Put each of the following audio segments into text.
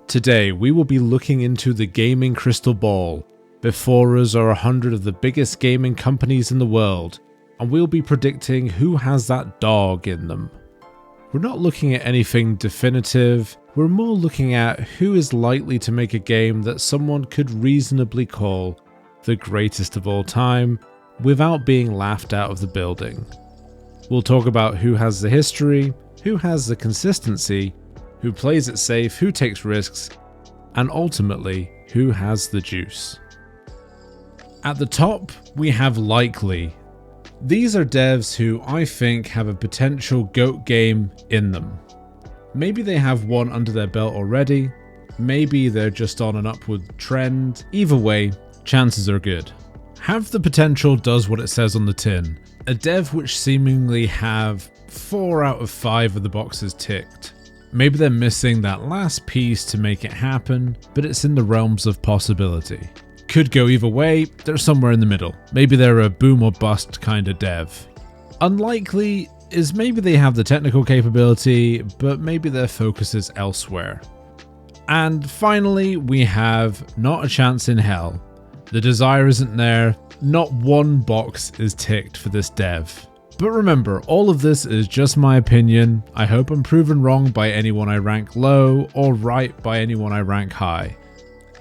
Today, we will be looking into the gaming crystal ball. Before us are 100 of the biggest gaming companies in the world, and we'll be predicting who has that dog in them. We're not looking at anything definitive, we're more looking at who is likely to make a game that someone could reasonably call the greatest of all time without being laughed out of the building. We'll talk about who has the history, who has the consistency, who plays it safe, who takes risks, and ultimately, who has the juice. At the top, we have likely. These are devs who I think have a potential GOAT game in them. Maybe they have one under their belt already, maybe they're just on an upward trend. Either way, chances are good. Have the potential does what it says on the tin. A dev which seemingly have 4 out of 5 of the boxes ticked. Maybe they're missing that last piece to make it happen, but it's in the realms of possibility. Could go either way, they're somewhere in the middle. Maybe they're a boom or bust kind of dev. Unlikely is maybe they have the technical capability, but maybe their focus is elsewhere. And finally, we have not a chance in hell. The desire isn't there, not one box is ticked for this dev. But remember, all of this is just my opinion. I hope I'm proven wrong by anyone I rank low, or right by anyone I rank high.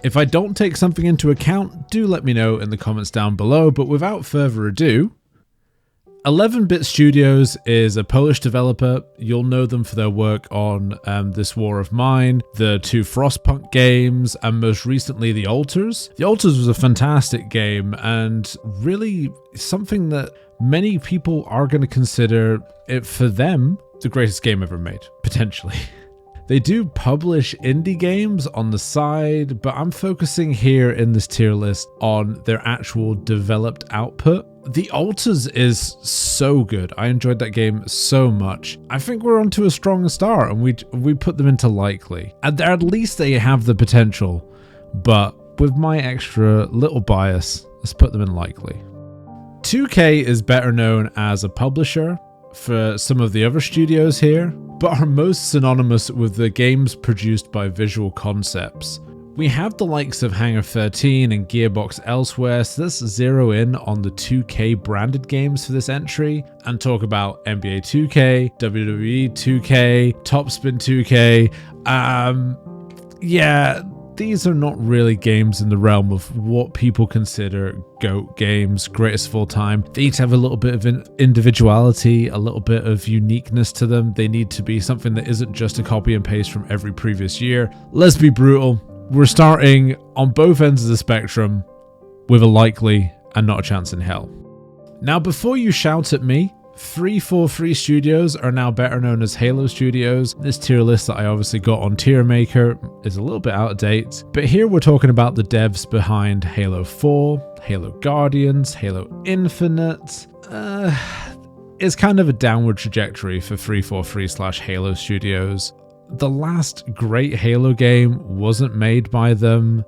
If I don't take something into account, do let me know in the comments down below, but without further ado, 11-Bit Studios is a Polish developer. You'll know them for their work on This War of Mine, the 2 Frostpunk games, and most recently The Altars. The Altars was a fantastic game, and really something that many people are going to consider it, for them, the greatest game ever made, potentially. They do publish indie games on the side, but I'm focusing here in this tier list on their actual developed output. The Altars is so good. I enjoyed that game so much. I think we're onto a strong start, and we put them into likely. At least they have the potential, but with my extra little bias, let's put them in likely. 2K is better known as a publisher for some of the other studios here, but are most synonymous with the games produced by Visual Concepts. We have the likes of Hangar 13 and Gearbox elsewhere, so let's zero in on the 2K branded games for this entry and talk about NBA 2K, WWE 2K, Topspin 2K. These are not really games in the realm of what people consider GOAT games, greatest of all time. They need to have a little bit of individuality, a little bit of uniqueness to them. They need to be something that isn't just a copy and paste from every previous year. Let's be brutal. We're starting on both ends of the spectrum with a likely and not a chance in hell. Now, before you shout at me, 343 Studios are now better known as Halo Studios. This tier list that I obviously got on Tier Maker is a little bit out of date, but here we're talking about the devs behind Halo 4, Halo Guardians, Halo Infinite. It's kind of a downward trajectory for 343/Halo Studios. The last great Halo game wasn't made by them.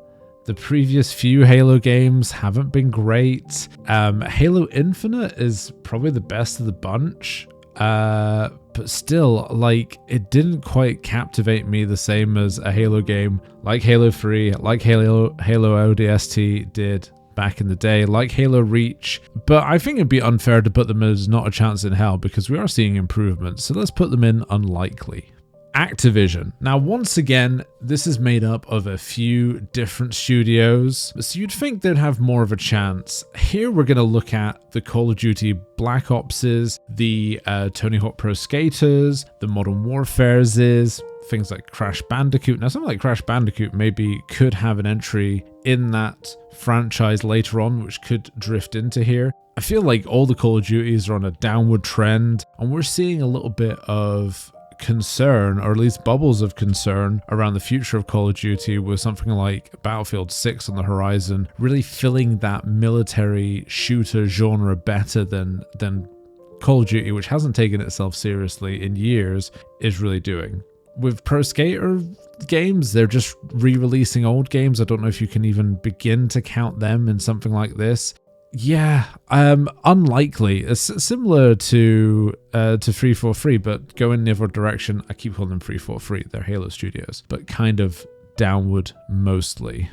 The previous few Halo games haven't been great. Halo Infinite is probably the best of the bunch. But still, it didn't quite captivate me the same as a Halo game like Halo 3, like Halo ODST did back in the day, like Halo Reach. But I think it'd be unfair to put them as not a chance in hell because we are seeing improvements. So let's put them in unlikely. Activision. Now, once again, this is made up of a few different studios, so you'd think they'd have more of a chance. Here we're going to look at the Call of Duty Black Opses, the Tony Hawk Pro Skaters, the Modern Warfares, things like Crash Bandicoot. Now, something like Crash Bandicoot maybe could have an entry in that franchise later on, which could drift into here. I feel like all the Call of Duties are on a downward trend, and we're seeing a little bit of concern, or at least bubbles of concern, around the future of Call of Duty, with something like Battlefield 6 on the horizon, really filling that military shooter genre better than Call of Duty, which hasn't taken itself seriously in years, is really doing. With Pro Skater games, they're just re-releasing old games. I don't know if you can even begin to count them in something like this. Yeah, unlikely. It's similar to 343, but go in the other direction. I keep calling them 343. They're Halo Studios, but kind of downward mostly.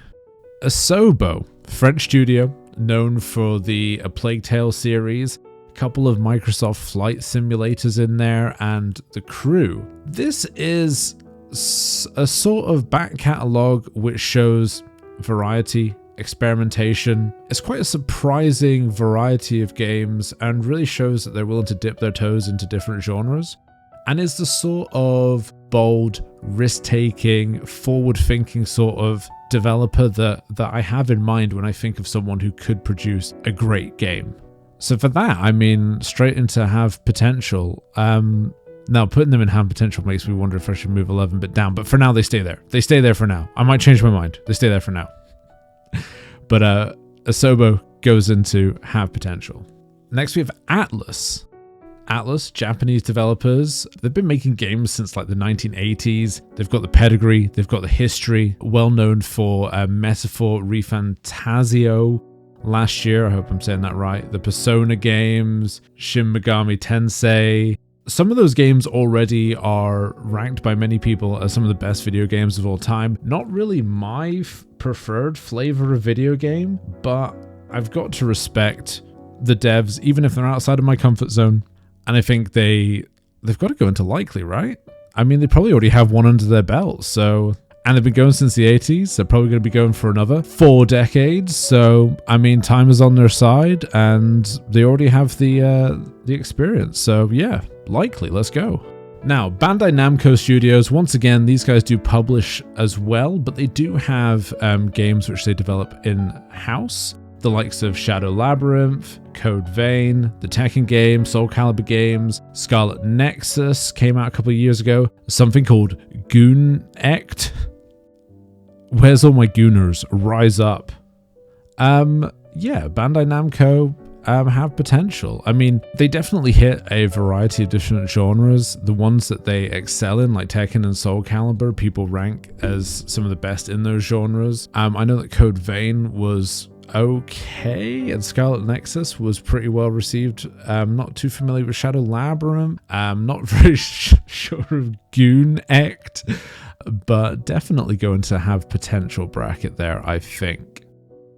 Asobo, French studio, known for the A Plague Tale series, a couple of Microsoft flight simulators in there, and The Crew. This is a sort of back catalogue which shows variety, experimentation. It's quite a surprising variety of games and really shows that they're willing to dip their toes into different genres. And it's the sort of bold, risk-taking, forward-thinking sort of developer that I have in mind when I think of someone who could produce a great game. So for that, I mean, straight into Have Potential. Now, putting them in Have Potential makes me wonder if I should move 11 bit down, but for now, they stay there. They stay there for now. I might change my mind. They stay there for now. But Asobo goes into Have Potential. Next, we have Atlus. Atlus, Japanese developers. They've been making games since like the 1980s. They've got the pedigree, they've got the history. Well known for Metaphor ReFantazio last year. I hope I'm saying that right. The Persona games, Shin Megami Tensei. Some of those games already are ranked by many people as some of the best video games of all time. Not really my preferred flavor of video game, but I've got to respect the devs, even if they're outside of my comfort zone. And I think they've got to go into likely, right? I mean, they probably already have one under their belt, so... And they've been going since the 80s. They're probably going to be going for another 4 decades. So, I mean, time is on their side, and they already have the experience. So, yeah, likely. Let's go. Now, Bandai Namco Studios, once again, these guys do publish as well, but they do have games which they develop in-house. The likes of Shadow Labyrinth, Code Vein, the Tekken games, Soul Calibur games, Scarlet Nexus came out a couple of years ago. Something called G.O.A.T. Where's all my Gooners? Rise up. Yeah, Bandai Namco have potential. I mean, they definitely hit a variety of different genres. The ones that they excel in, like Tekken and Soul Calibur, people rank as some of the best in those genres. I know that Code Vein was okay, and Scarlet Nexus was pretty well received. Not too familiar with Shadow Labyrinth. Not very sure of G.O.A.T, but definitely going to have potential bracket there, I think.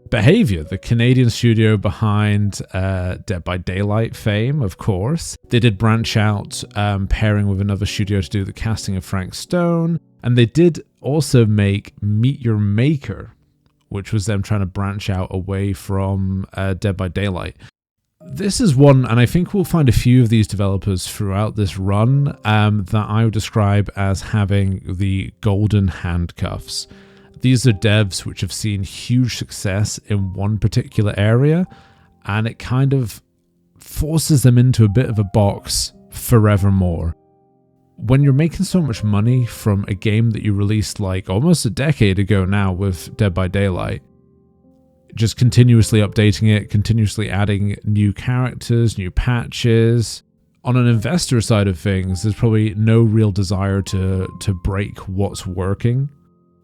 Behavior, the Canadian studio behind Dead by Daylight fame, of course. They did branch out, pairing with another studio to do the casting of Frank Stone, and they did also make Meet Your Maker, which was them trying to branch out away from Dead by Daylight. This is one, and I think we'll find a few of these developers throughout this run that I would describe as having the golden handcuffs. These are devs which have seen huge success in one particular area, and it kind of forces them into a bit of a box forevermore. When you're making so much money from a game that you released like almost a decade ago now with Dead by Daylight, just continuously updating it, continuously adding new characters, new patches. On an investor side of things, there's probably no real desire to break what's working.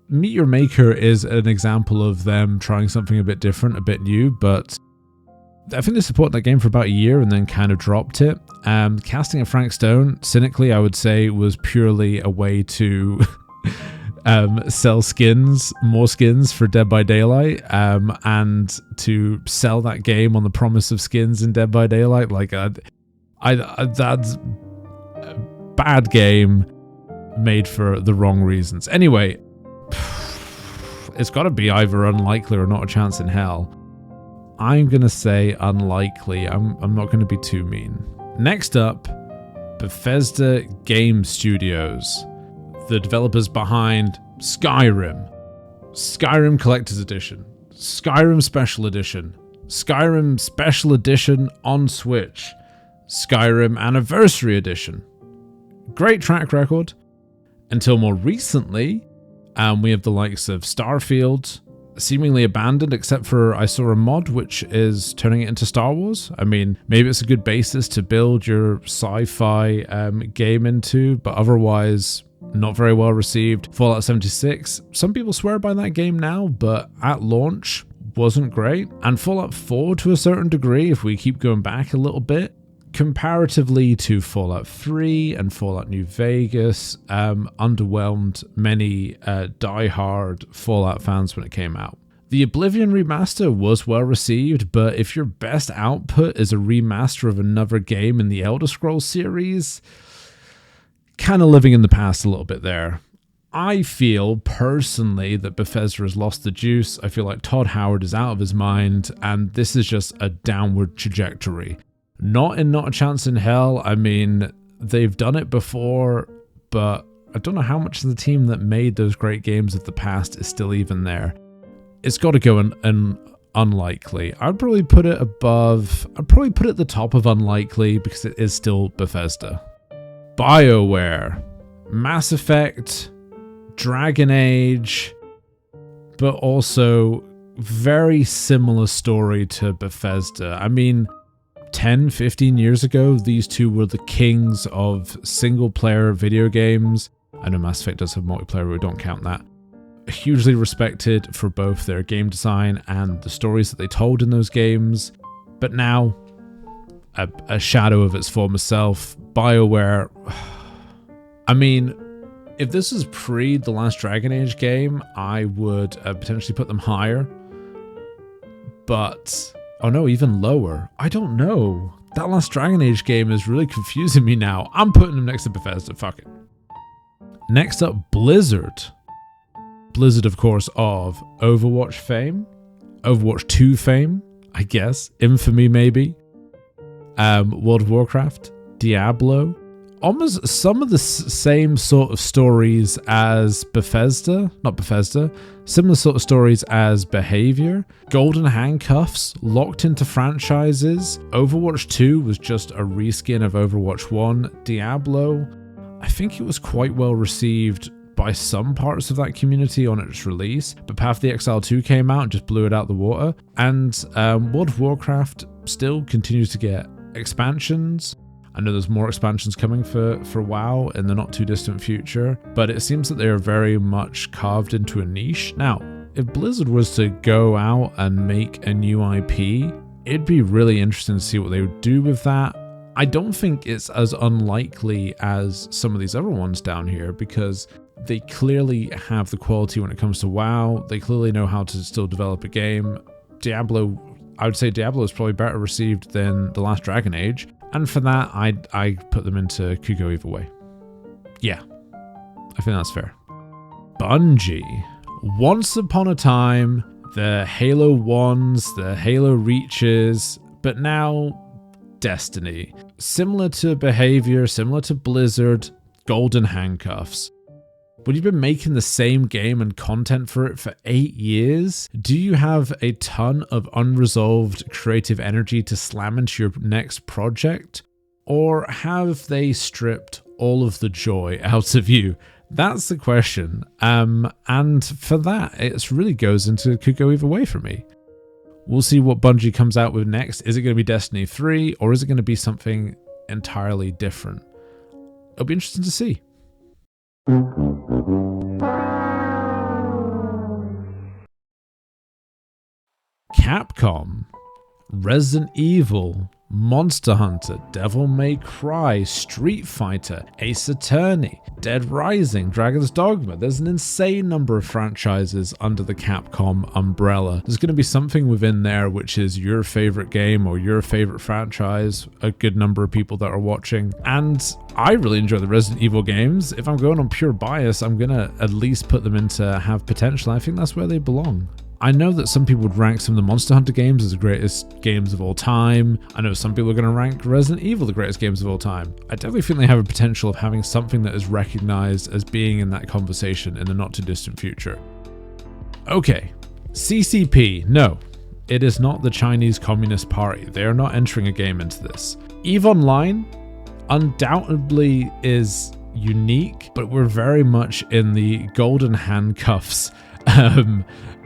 Meet Your Maker is an example of them trying something a bit different, a bit new, but I think they supported that game for about a year and then kind of dropped it. Casting of Frank Stone, cynically, I would say, was purely a way to sell skins, more skins for Dead by Daylight, and to sell that game on the promise of skins in Dead by Daylight. Like, that's a bad game made for the wrong reasons. Anyway, it's got to be either unlikely or not a chance in hell. I'm going to say unlikely. I'm not going to be too mean. Next up, Bethesda Game Studios. The developers behind Skyrim, Skyrim Collector's Edition, Skyrim Special Edition, Skyrim Special Edition on Switch, Skyrim Anniversary Edition. Great track record. Until more recently, we have the likes of Starfield, seemingly abandoned except for I saw a mod which is turning it into Star Wars. I mean, maybe it's a good basis to build your sci-fi game into, but otherwise not very well received. Fallout 76, some people swear by that game now, but at launch wasn't great. And Fallout 4 to a certain degree, if we keep going back a little bit, comparatively to Fallout 3 and Fallout New Vegas, underwhelmed many die-hard Fallout fans when it came out. The Oblivion remaster was well received, but if your best output is a remaster of another game in the Elder Scrolls series, kind of living in the past a little bit there. I feel personally that Bethesda has lost the juice. I feel like Todd Howard is out of his mind, and this is just a downward trajectory. Not a chance in hell. I mean, they've done it before, but I don't know how much of the team that made those great games of the past is still even there. It's got to go in unlikely. I'd probably put it at the top of unlikely because it is still Bethesda. BioWare, Mass Effect, Dragon Age, but also very similar story to Bethesda. I mean, 10, 15 years ago, these two were the kings of single-player video games. I know Mass Effect does have multiplayer, but we don't count that. Hugely respected for both their game design and the stories that they told in those games. But now, a shadow of its former self. BioWare, I mean, if this is pre the last Dragon Age game, I would potentially put them higher. But, oh no, even lower. I don't know. That last Dragon Age game is really confusing me now. I'm putting them next to Bethesda, fuck it. Next up, Blizzard. Blizzard, of course, of Overwatch fame. Overwatch 2 fame, I guess. Infamy, maybe. World of Warcraft. Diablo. Almost some of the same sort of stories as Bethesda. Not Bethesda. Similar sort of stories as Behavior. Golden Handcuffs. Locked into franchises. Overwatch 2 was just a reskin of Overwatch 1. Diablo, I think it was quite well received by some parts of that community on its release, but Path of the Exile 2 came out and just blew it out the water. And World of Warcraft still continues to get expansions. I know there's more expansions coming for WoW in the not too distant future, but it seems that they are very much carved into a niche. Now, if Blizzard was to go out and make a new IP, it'd be really interesting to see what they would do with that. I don't think it's as unlikely as some of these other ones down here, because they clearly have the quality when it comes to WoW. They clearly know how to still develop a game. Diablo, I would say Diablo is probably better received than the last Dragon Age. And for that, I put them into could go either way. Yeah, I think that's fair. Bungie. Once upon a time, the Halo 1s, the Halo Reaches, but now Destiny. Similar to Behavior, similar to Blizzard, Golden Handcuffs. But you've been making the same game and content for it for 8 years? Do you have a ton of unresolved creative energy to slam into your next project? Or have they stripped all of the joy out of you? That's the question. And for that, it really goes into could go either way for me. We'll see what Bungie comes out with next. Is it going to be Destiny 3 or is it going to be something entirely different? It'll be interesting to see. Capcom, Resident Evil, Monster Hunter, Devil May Cry, Street Fighter, Ace Attorney, Dead Rising, Dragon's Dogma. There's an insane number of franchises under the Capcom umbrella. There's going to be something within there which is your favorite game or your favorite franchise, a good number of people that are watching. And I really enjoy the Resident Evil games. If I'm going on pure bias, I'm going to at least put them into have potential. I think that's where they belong. I know that some people would rank some of the Monster Hunter games as the greatest games of all time. I know some people are going to rank Resident Evil the greatest games of all time. I definitely think they have a potential of having something that is recognized as being in that conversation in the not too distant future. Okay, CCP, no, it is not the Chinese Communist Party. They are not entering a game into this. EVE Online undoubtedly is unique, but we're very much in the golden handcuffs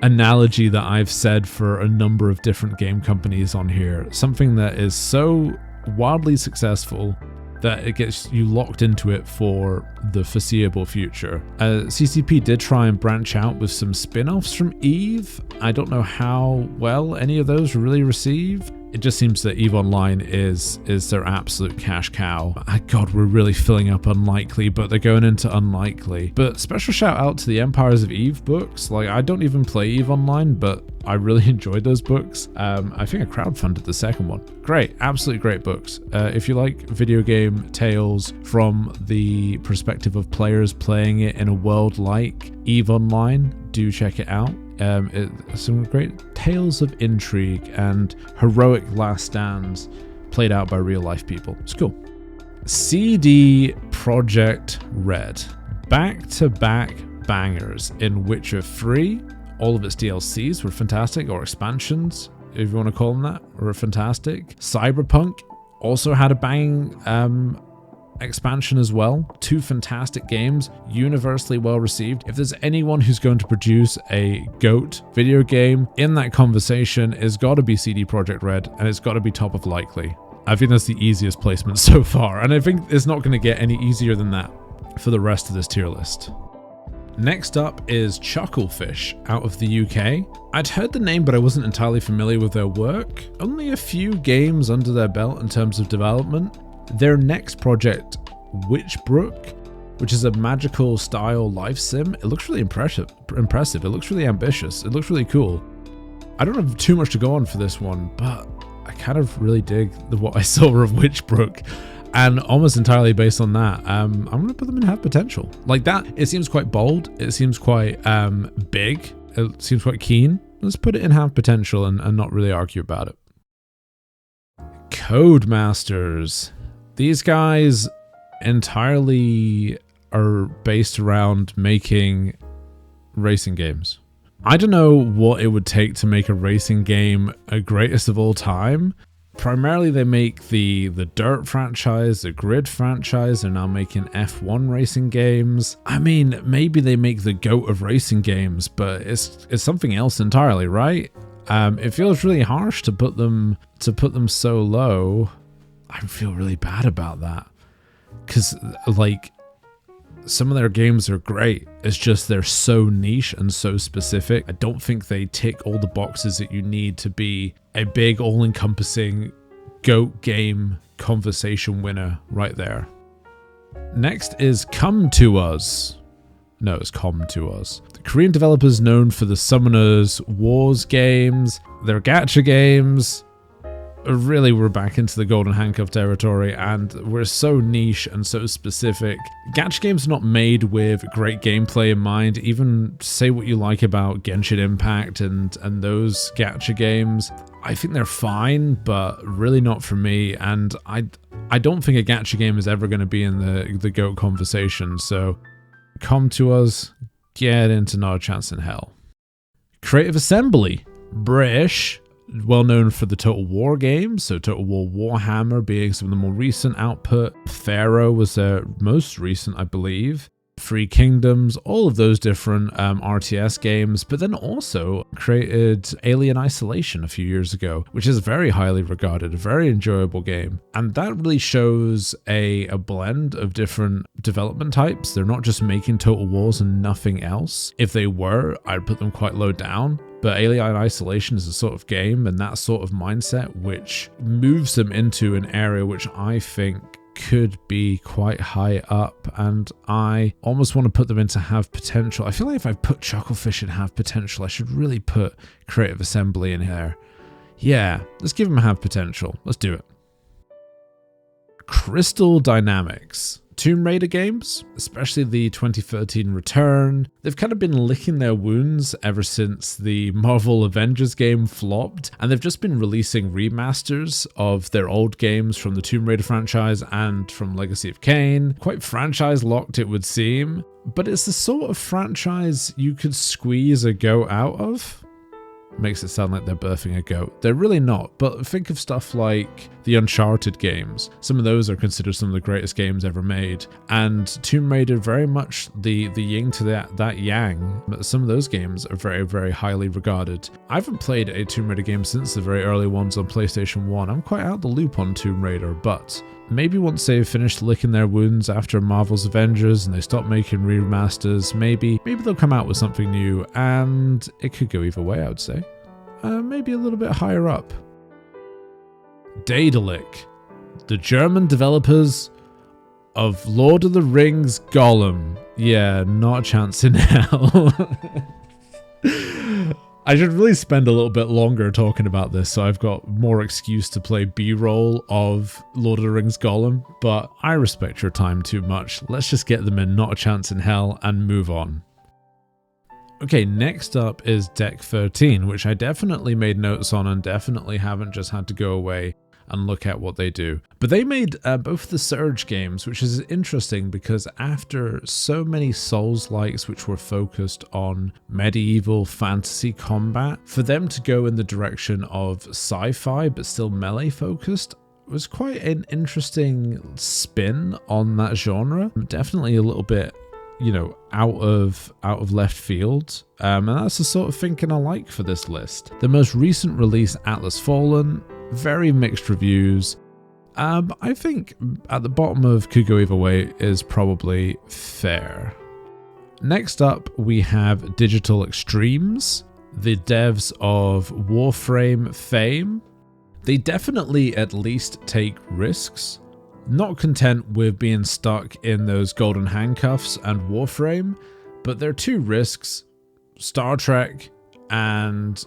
analogy that I've said for a number of different game companies on here. Something that is so wildly successful that it gets you locked into it for the foreseeable future. CCP did try and branch out with some spin-offs from EVE. I don't know how well any of those were really received. It just seems that EVE Online is their absolute cash cow. God, we're really filling up unlikely, but they're going into unlikely. But special shout out to the Empires of Eve books. Like, I don't even play EVE Online, but I really enjoyed those books. I think I crowdfunded the second one. Great, absolutely great books. If you like video game tales from the perspective of players playing it in a world like EVE Online, do check it out. Some great tales of intrigue and heroic last stands played out by real life people. It's cool. CD Projekt Red. Back-to-back bangers in Witcher 3. All of its DLCs were fantastic, or expansions, if you want to call them that, were fantastic. Cyberpunk also had a banging expansion as well. 2 fantastic games, universally well received. If there's anyone who's going to produce a GOAT video game in that conversation, it's got to be CD Projekt Red, and it's got to be top of likely. I think that's the easiest placement so far, and I think it's not going to get any easier than that for the rest of this tier list. Next up is Chucklefish out of the UK. I'd heard the name, but I wasn't entirely familiar with their work. Only a few games under their belt in terms of development. Their next project, Witchbrook, which is a magical style life sim, it looks really impressive. It looks really ambitious. It looks really cool. I don't have too much to go on for this one, but I kind of really dig what I saw of Witchbrook. And almost entirely based on that, I'm going to put them in have potential. Like that, it seems quite bold. It seems quite big. It seems quite keen. Let's put it in have potential and not really argue about it. Codemasters. These guys entirely are based around making racing games. I don't know what it would take to make a racing game a greatest of all time. Primarily they make the Dirt franchise, the Grid franchise. They're now making F1 racing games. I mean, maybe they make the GOAT of racing games, but it's something else entirely, right? It feels really harsh to put them so low. I feel really bad about that, because like some of their games are great. It's just they're so niche and so specific. I don't think they tick all the boxes that you need to be a big all-encompassing GOAT game conversation winner right there. Next is Come To Us. No, it's Come To Us. The Korean developers known for the Summoners Wars games, their gacha games. Really, we're back into the golden handcuff territory, and we're so niche and so specific. Gacha games are not made with great gameplay in mind. Even say what you like about Genshin Impact and those gacha games, I think they're fine, but really not for me. And I don't think a gacha game is ever going to be in the GOAT conversation. So Come To Us, get into Not a Chance in Hell. Creative Assembly, British. Well known for the Total War games, so Total War Warhammer being some of the more recent output. Pharaoh was their most recent, I believe. Free Kingdoms, all of those different RTS games, but then also created Alien Isolation a few years ago, which is very highly regarded, a very enjoyable game. And that really shows a blend of different development types. They're not just making Total Wars and nothing else. If they were, I'd put them quite low down. But Alien Isolation is a sort of game and that sort of mindset which moves them into an area which I think could be quite high up, and I almost want to put them into have potential. I feel like if I put Chucklefish in have potential, I should really put Creative Assembly in here. Yeah, let's give them have potential. Let's do it. Crystal Dynamics. Tomb Raider games, especially the 2013 Return, they've kind of been licking their wounds ever since the Marvel Avengers game flopped, and they've just been releasing remasters of their old games from the Tomb Raider franchise and from Legacy of Kain. Quite franchise locked, it would seem, but it's the sort of franchise you could squeeze a GOAT out of. Makes it sound like they're birthing a GOAT. They're really not, but think of stuff like the Uncharted games. Some of those are considered some of the greatest games ever made, and Tomb Raider very much the yin to that yang. Some of those games are very, very highly regarded. I haven't played a Tomb Raider game since the very early ones on PlayStation 1. I'm quite out the loop on Tomb Raider, but maybe once they've finished licking their wounds after Marvel's Avengers and they stop making remasters, maybe they'll come out with something new, and it could go either way, I would say. Maybe a little bit higher up. Daedalic, the German developers of Lord of the Rings Gollum. Yeah, not a chance in hell. I should really spend a little bit longer talking about this, so I've got more excuse to play B-roll of Lord of the Rings Gollum, but I respect your time too much. Let's just get them in Not a Chance in Hell and move on. Okay, next up is Deck 13, which I definitely made notes on and definitely haven't just had to go away and look at what they do. But they made both the Surge games, which is interesting because after so many Souls-likes which were focused on medieval fantasy combat, for them to go in the direction of sci-fi but still melee focused was quite an interesting spin on that genre. Definitely a little bit, you know, out of left field, and that's the sort of thinking I like for this list. The most recent release, Atlas Fallen, very mixed reviews. I think at the bottom of Could Go Either Way is probably fair. Next up, we have Digital Extremes, the devs of Warframe fame. They definitely at least take risks. Not content with being stuck in those golden handcuffs and Warframe, but their two risks, Star Trek and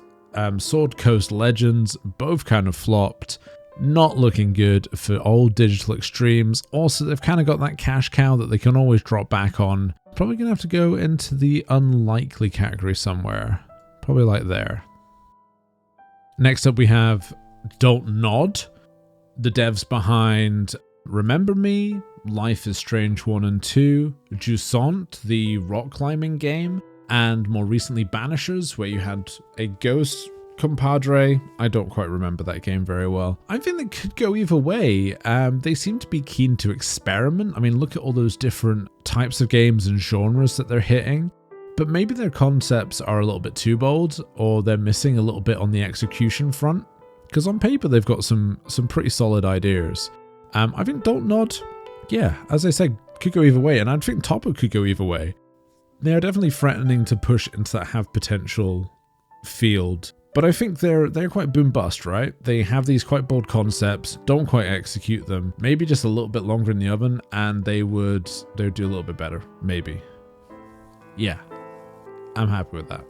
Sword Coast Legends, both kind of flopped. Not looking good for old Digital Extremes. Also, they've kind of got that cash cow that they can always drop back on. Probably going to have to go into the unlikely category somewhere. Probably like there. Next up we have Don't Nod, the devs behind Remember Me, Life is Strange 1 and 2, G.O.A.T, the rock climbing game, and more recently Banishers, where you had a ghost compadre. I don't quite remember that game very well. I think they could go either way. They seem to be keen to experiment. I mean, look at all those different types of games and genres that they're hitting. But maybe their concepts are a little bit too bold, or they're missing a little bit on the execution front. Because on paper, they've got some pretty solid ideas. I think Don't Nod, yeah, as I said, could go either way. And I think Topper could go either way. They are definitely threatening to push into that have potential field. But I think they're quite boom bust, right? They have these quite bold concepts, don't quite execute them, maybe just a little bit longer in the oven, and they'd do a little bit better, maybe. Yeah, I'm happy with that.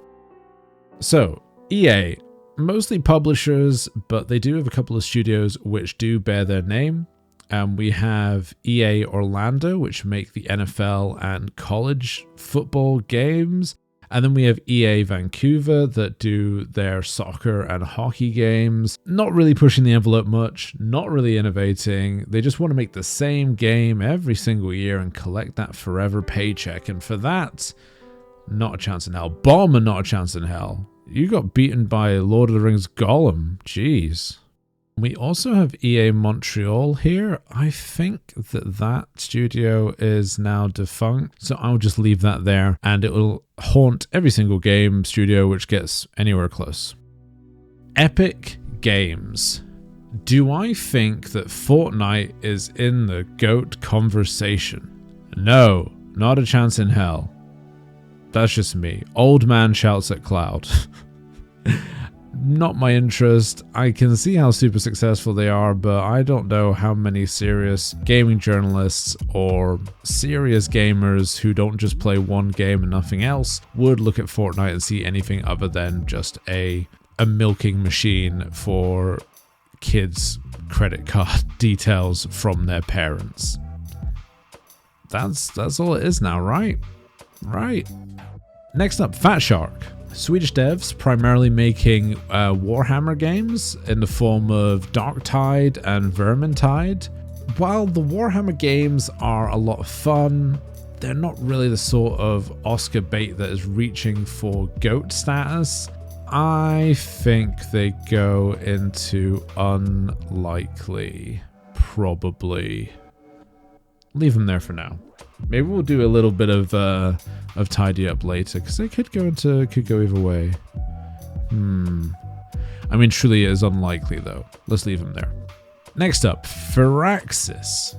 So, EA, mostly publishers, but they do have a couple of studios which do bear their name. We have EA Orlando, which make the NFL and college football games. And then we have EA Vancouver that do their soccer and hockey games. Not really pushing the envelope much, not really innovating. They just want to make the same game every single year and collect that forever paycheck. And for that, not a chance in hell. Bomber, not a chance in hell. You got beaten by Lord of the Rings Gollum. Jeez. We also have EA Montreal here. I think that studio is now defunct, so I'll just leave that there, and it will haunt every single game studio which gets anywhere close. Epic Games. Do I think that Fortnite is in the GOAT conversation? No, not a chance in hell. That's just me. Old man shouts at cloud. Not my interest. I can see how super successful they are, but I don't know how many serious gaming journalists or serious gamers who don't just play one game and nothing else would look at Fortnite and see anything other than just a milking machine for kids' credit card details from their parents. That's all it is now, right? Right. Next up, Fat Shark. Swedish devs primarily making Warhammer games in the form of Darktide and Vermintide. While the Warhammer games are a lot of fun, they're not really the sort of Oscar bait that is reaching for GOAT status. I think they go into unlikely, probably. Leave them there for now. Maybe we'll do a little bit of tidy up later, because they could go either way. I mean, truly it is unlikely though. Let's leave them there. Next up, Firaxis.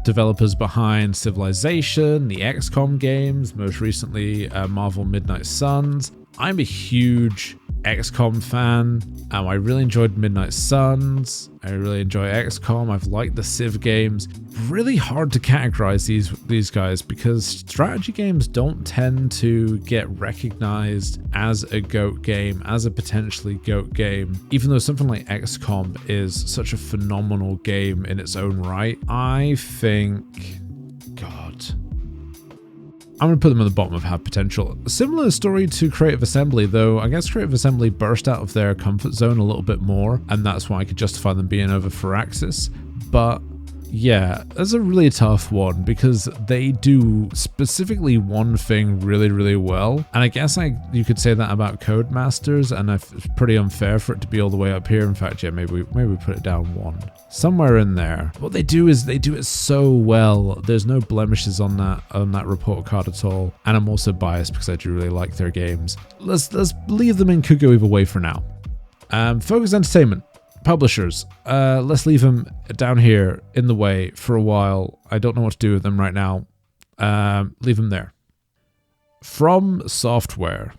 Developers behind Civilization, the XCOM games, most recently Marvel Midnight Suns. I'm a huge XCOM fan. I really enjoyed Midnight Suns. I really enjoy XCOM. I've liked the Civ games. Really hard to categorize these guys because strategy games don't tend to get recognized as a GOAT game, as a potentially GOAT game. Even though something like XCOM is such a phenomenal game in its own right, I think, God, I'm going to put them at the bottom of have potential. A similar story to Creative Assembly, though I guess Creative Assembly burst out of their comfort zone a little bit more, and that's why I could justify them being over Firaxis. But yeah, that's a really tough one because they do specifically one thing really, really well. And I guess you could say that about Codemasters, and it's pretty unfair for it to be all the way up here. In fact, yeah, maybe we put it down one. Somewhere in there. What they do is they do it so well. There's no blemishes on that report card at all. And I'm also biased because I do really like their games. Let's leave them in Could Go Either Way for now. Focus Entertainment. Publishers, let's leave them down here in the way for a while. I don't know what to do with them right now. Leave them there. From Software,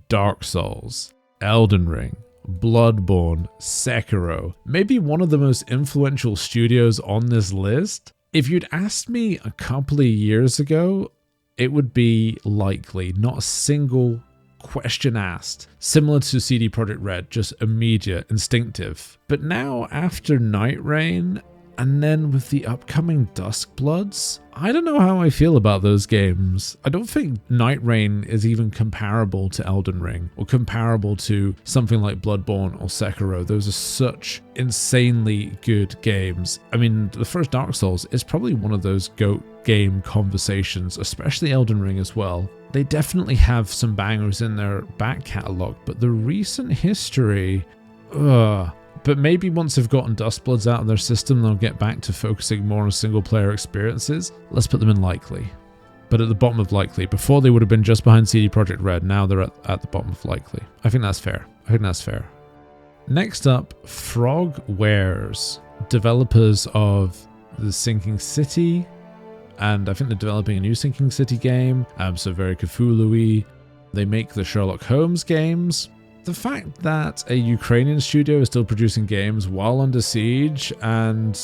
Dark Souls, Elden Ring, Bloodborne, Sekiro, maybe one of the most influential studios on this list. If you'd asked me a couple of years ago, it would be likely, not a single question asked. Similar to CD Projekt Red, just immediate, instinctive. But now, after Night Rain, and then with the upcoming Duskbloods, I don't know how I feel about those games. I don't think Night Rain is even comparable to Elden Ring, or comparable to something like Bloodborne or Sekiro. Those are such insanely good games. I mean, the first Dark Souls is probably one of those GOAT game conversations, especially Elden Ring as well. They definitely have some bangers in their back catalogue, but the recent history, But maybe once they've gotten Duskbloods out of their system, they'll get back to focusing more on single player experiences. Let's put them in likely. But at the bottom of likely. Before they would have been just behind CD Projekt Red, now they're at the bottom of likely. I think that's fair. Next up, Frogwares, developers of The Sinking City, and I think they're developing a new Sinking City game, so very Cthulhu-y. They make the Sherlock Holmes games. The fact that a Ukrainian studio is still producing games while under siege, and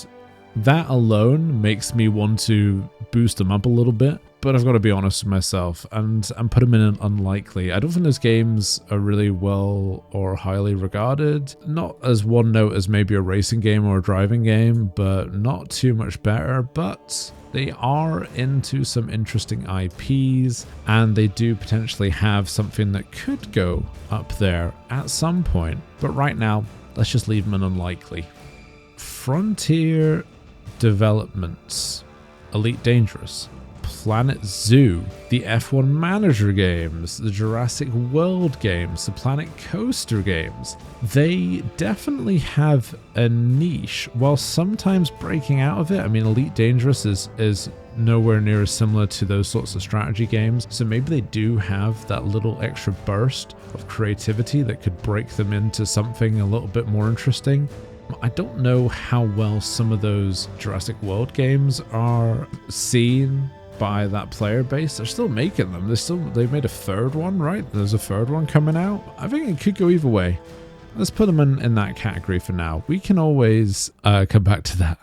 that alone makes me want to boost them up a little bit. But I've got to be honest with myself and put them in an unlikely. I don't think those games are really well or highly regarded. Not as one note as maybe a racing game or a driving game, but not too much better. But they are into some interesting IPs, and they do potentially have something that could go up there at some point. But right now, let's just leave them an unlikely. Frontier Developments, Elite Dangerous, Planet Zoo, the F1 Manager games, the Jurassic World games, the Planet Coaster games. They definitely have a niche, while sometimes breaking out of it. I mean, Elite Dangerous is nowhere near as similar to those sorts of strategy games, so maybe they do have that little extra burst of creativity that could break them into something a little bit more interesting. I don't know how well some of those Jurassic World games are seen by that player base. They're still making them. They've made a third one, right? There's a third one coming out. I think it could go either way. Let's put them in that category for now. We can always come back to that.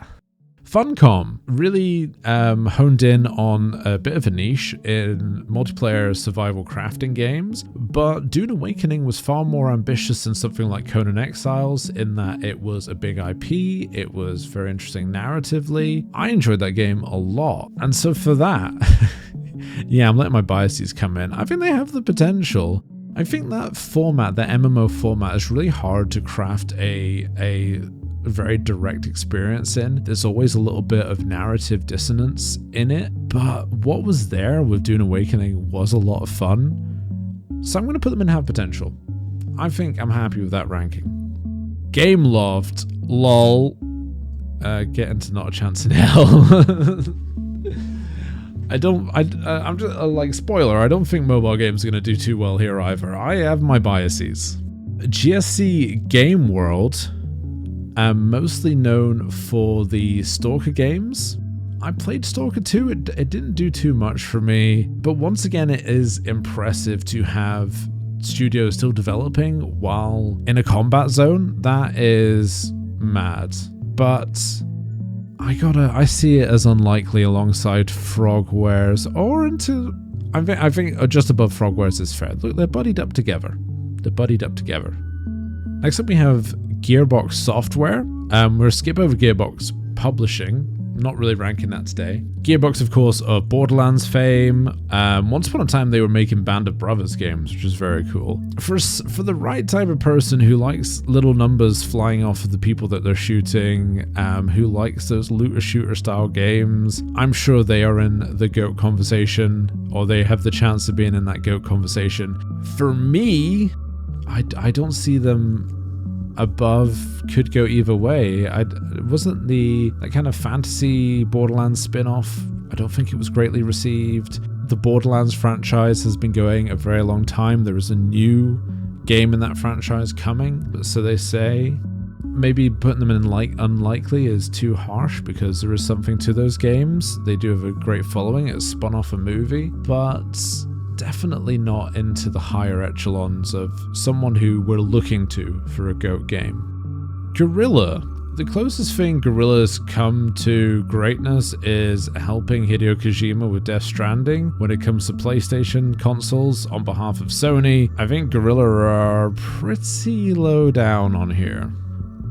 Funcom really honed in on a bit of a niche in multiplayer survival crafting games, but Dune Awakening was far more ambitious than something like Conan Exiles in that it was a big IP, it was very interesting narratively. I enjoyed that game a lot, and so for that, yeah, I'm letting my biases come in. I think they have the potential. I think that format, the MMO format, is really hard to craft a very direct experience in. There's always a little bit of narrative dissonance in it, but what was there with Dune Awakening was a lot of fun. So I'm going to put them in have potential. I think I'm happy with that ranking. Gameloft, lol, getting to not a chance in hell. I'm just like, spoiler, I don't think mobile games are going to do too well here either. I have my biases. GSC Game World, mostly known for the Stalker games. I played Stalker 2, it didn't do too much for me, but once again it is impressive to have studio is still developing while in a combat zone, that is mad. But I see it as unlikely alongside Frogwares or into, I think just above Frogwares is fair. Look, they're buddied up together. Next up we have Gearbox Software. We'll skip over Gearbox Publishing. Not really ranking that today. Gearbox, of course, of Borderlands fame. Once upon a time, they were making Band of Brothers games, which is very cool. For the right type of person who likes little numbers flying off of the people that they're shooting, who likes those looter-shooter style games, I'm sure they are in the GOAT conversation, or they have the chance of being in that GOAT conversation. For me, I don't see them above. Could go either way. It wasn't that kind of fantasy Borderlands spin-off. I don't think it was greatly received. The Borderlands franchise has been going a very long time. There is a new game in that franchise coming, but so they say. Maybe putting them in unlikely is too harsh because there is something to those games. They do have a great following. It's spun off a movie, but definitely not into the higher echelons of someone who we're looking to for a GOAT game. Guerrilla. The closest thing Guerrilla's come to greatness is helping Hideo Kojima with Death Stranding when it comes to PlayStation consoles on behalf of Sony. I think Guerrilla are pretty low down on here.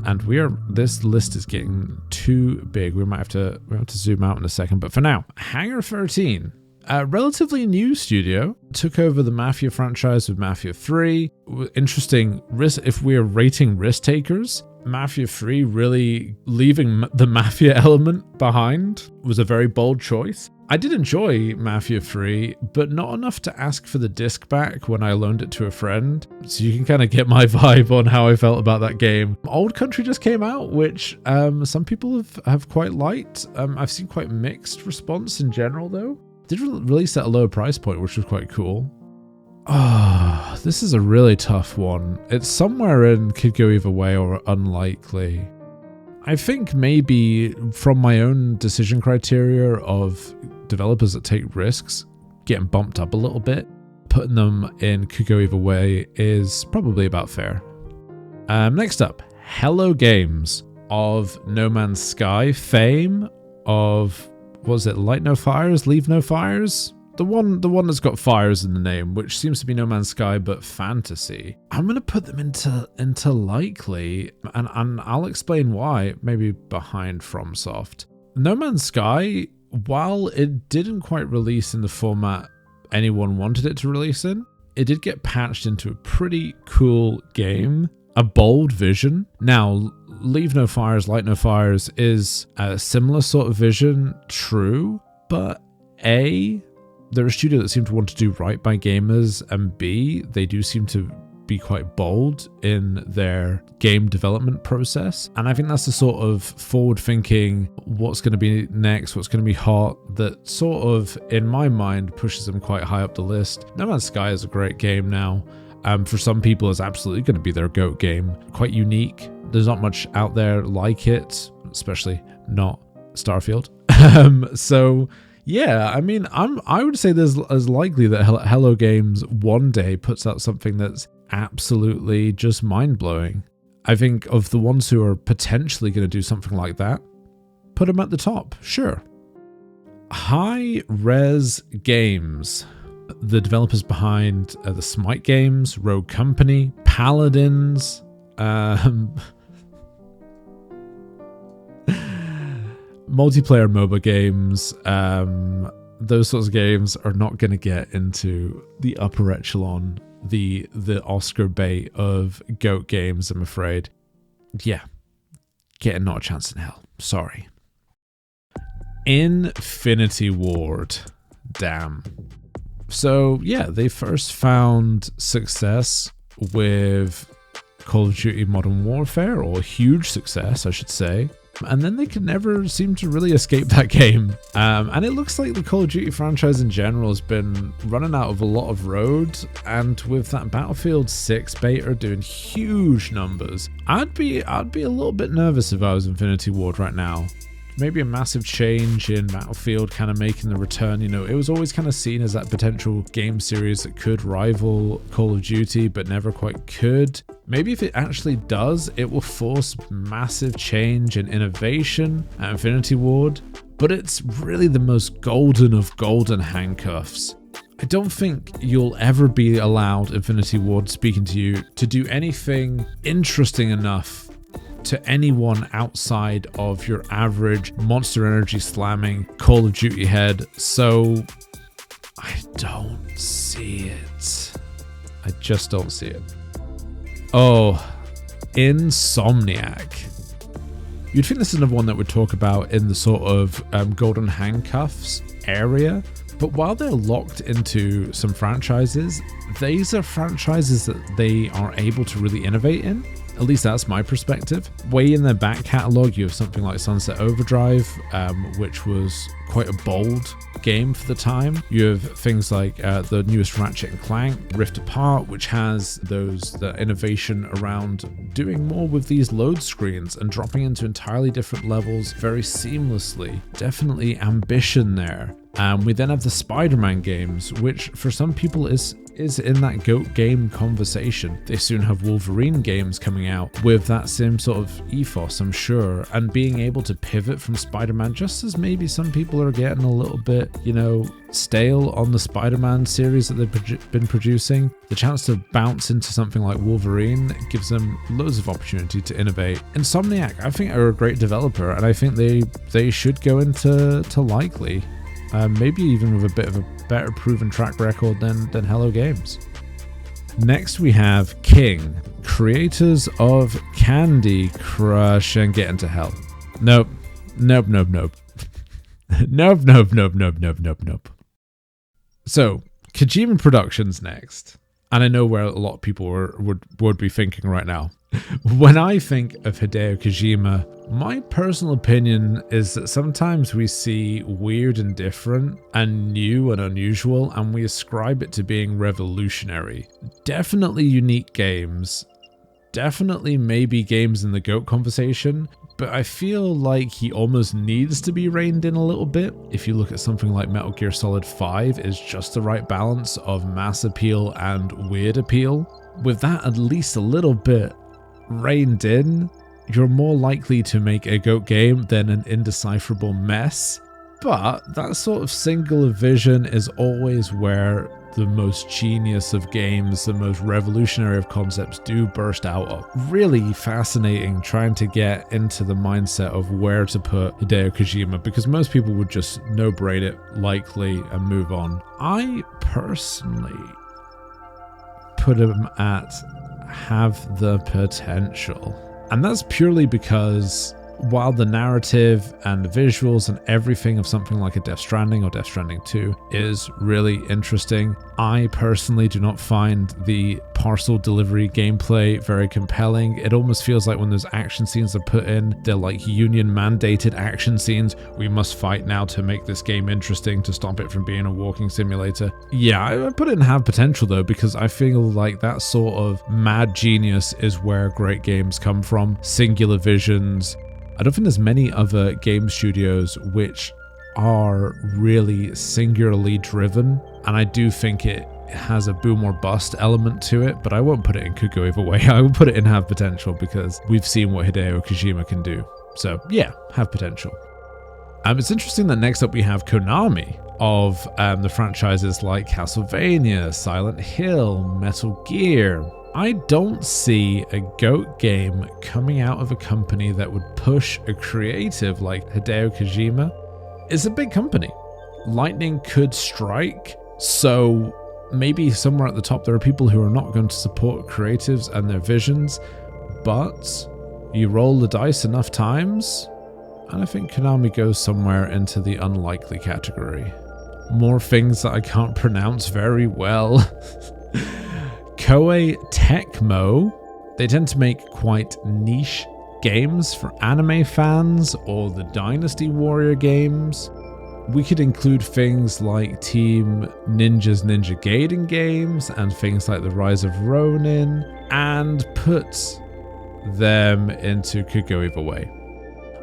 And this list is getting too big. We have to zoom out in a second, but for now, Hangar 13. A relatively new studio took over the Mafia franchise with Mafia 3. Interesting, if we're rating risk takers, Mafia 3 really leaving the Mafia element behind was a very bold choice. I did enjoy Mafia 3, but not enough to ask for the disc back when I loaned it to a friend. So you can kind of get my vibe on how I felt about that game. Old Country just came out, which some people have quite liked. I've seen quite mixed response in general though. Did release at a lower price point, which was quite cool. This is a really tough one. It's somewhere in could go either way or unlikely. I think maybe from my own decision criteria of developers that take risks, getting bumped up a little bit, putting them in could go either way is probably about fair. Next up, Hello Games of No Man's Sky fame of... Was it Light No Fires, Leave No Fires? The one that's got fires in the name, which seems to be No Man's Sky but fantasy. I'm gonna put them into likely, and I'll explain why. Maybe behind FromSoft. No Man's Sky, while it didn't quite release in the format anyone wanted it to release in, it did get patched into a pretty cool game, a bold vision. Now, Leave No Fires, Light No Fires is a similar sort of vision, true, but A, they're a studio that seem to want to do right by gamers, and B, they do seem to be quite bold in their game development process. And I think that's the sort of forward-thinking, what's going to be next, what's going to be hot, that sort of, in my mind, pushes them quite high up the list. No Man's Sky is a great game now. For some people, it's absolutely going to be their GOAT game. Quite unique. There's not much out there like it, especially not Starfield. So yeah, I mean, I would say there's as likely that Hello Games one day puts out something that's absolutely just mind-blowing. I think of the ones who are potentially going to do something like that, put them at the top, sure. High Res Games. The developers behind the Smite games, Rogue Company, Paladins, multiplayer MOBA games, those sorts of games are not going to get into the upper echelon, the Oscar bait of GOAT games, I'm afraid. Yeah, getting not a chance in hell. Sorry. Infinity Ward. Damn. So yeah, they first found success with Call of Duty Modern Warfare, or huge success, I should say. And then they could never seem to really escape that game. And it looks like the Call of Duty franchise in general has been running out of a lot of road. And with that Battlefield 6 beta doing huge numbers, I'd be a little bit nervous if I was Infinity Ward right now. maybe a massive change in Battlefield kind of making the return. You know, it was always kind of seen as that potential game series that could rival Call of Duty, but never quite could. Maybe if it actually does, it will force massive change and innovation at Infinity Ward, but it's really the most golden of golden handcuffs. I don't think you'll ever be allowed, Infinity Ward speaking to you, to do anything interesting enough to anyone outside of your average Monster Energy slamming Call of Duty head. So I don't see it. I just don't see it. Oh, Insomniac. You'd think this is another one that we'd talk about in the sort of golden handcuffs area. But while they're locked into some franchises, these are franchises that they are able to really innovate in. At least that's my perspective. Way in their back catalogue, you have something like Sunset Overdrive, which was quite a bold game for the time. You have things like the newest Ratchet & Clank, Rift Apart, which has the innovation around doing more with these load screens and dropping into entirely different levels very seamlessly. Definitely ambition there. We then have the Spider-Man games, which for some people is in that GOAT game conversation. They soon have Wolverine games coming out with that same sort of ethos, I'm sure, and being able to pivot from Spider-Man, just as maybe some people are getting a little bit, you know, stale on the Spider-Man series that they've been producing. The chance to bounce into something like Wolverine gives them loads of opportunity to innovate. Insomniac, I think, are a great developer, and I think they should go into likely. Maybe even with a bit of a better proven track record than Hello Games. Next we have King, creators of Candy Crush and Get Into Hell. Nope. Nope. Nope. So, Kojima Productions next. And I know where a lot of people would be thinking right now. When I think of Hideo Kojima, my personal opinion is that sometimes we see weird and different and new and unusual, and we ascribe it to being revolutionary. Definitely unique games. Definitely maybe games in the GOAT conversation, but I feel like he almost needs to be reined in a little bit. If you look at something like Metal Gear Solid 5, it's just the right balance of mass appeal and weird appeal. With that at least a little bit reined in, you're more likely to make a GOAT game than an indecipherable mess. But that sort of singular vision is always where the most genius of games, the most revolutionary of concepts do burst out of. Really fascinating trying to get into the mindset of where to put Hideo Kojima, because most people would just no-brain it likely and move on. I personally put him at have the potential. And that's purely because while the narrative and the visuals and everything of something like a Death Stranding or Death Stranding 2 is really interesting, I personally do not find the parcel delivery gameplay very compelling. It almost feels like when those action scenes are put in, they're like union mandated action scenes. We must fight now to make this game interesting, to stop it from being a walking simulator. Yeah, I put it in have potential though, because I feel like that sort of mad genius is where great games come from. Singular visions. I don't think there's many other game studios which are really singularly driven, and I do think it has a boom or bust element to it, but I won't put it in could go either way. I would put it in have potential because we've seen what Hideo Kojima can do. So yeah, have potential. It's interesting that next up we have Konami of the franchises like Castlevania, Silent Hill, Metal Gear. I don't see a GOAT game coming out of a company that would push a creative like Hideo Kojima. It's a big company. Lightning could strike, so maybe somewhere at the top there are people who are not going to support creatives and their visions, but you roll the dice enough times, and I think Konami goes somewhere into the unlikely category. More things that I can't pronounce very well. Koei Tecmo. They tend to make quite niche games for anime fans or the Dynasty Warrior games. We could include things like Team Ninja's Ninja Gaiden games and things like The Rise of Ronin, and put them into could go either way.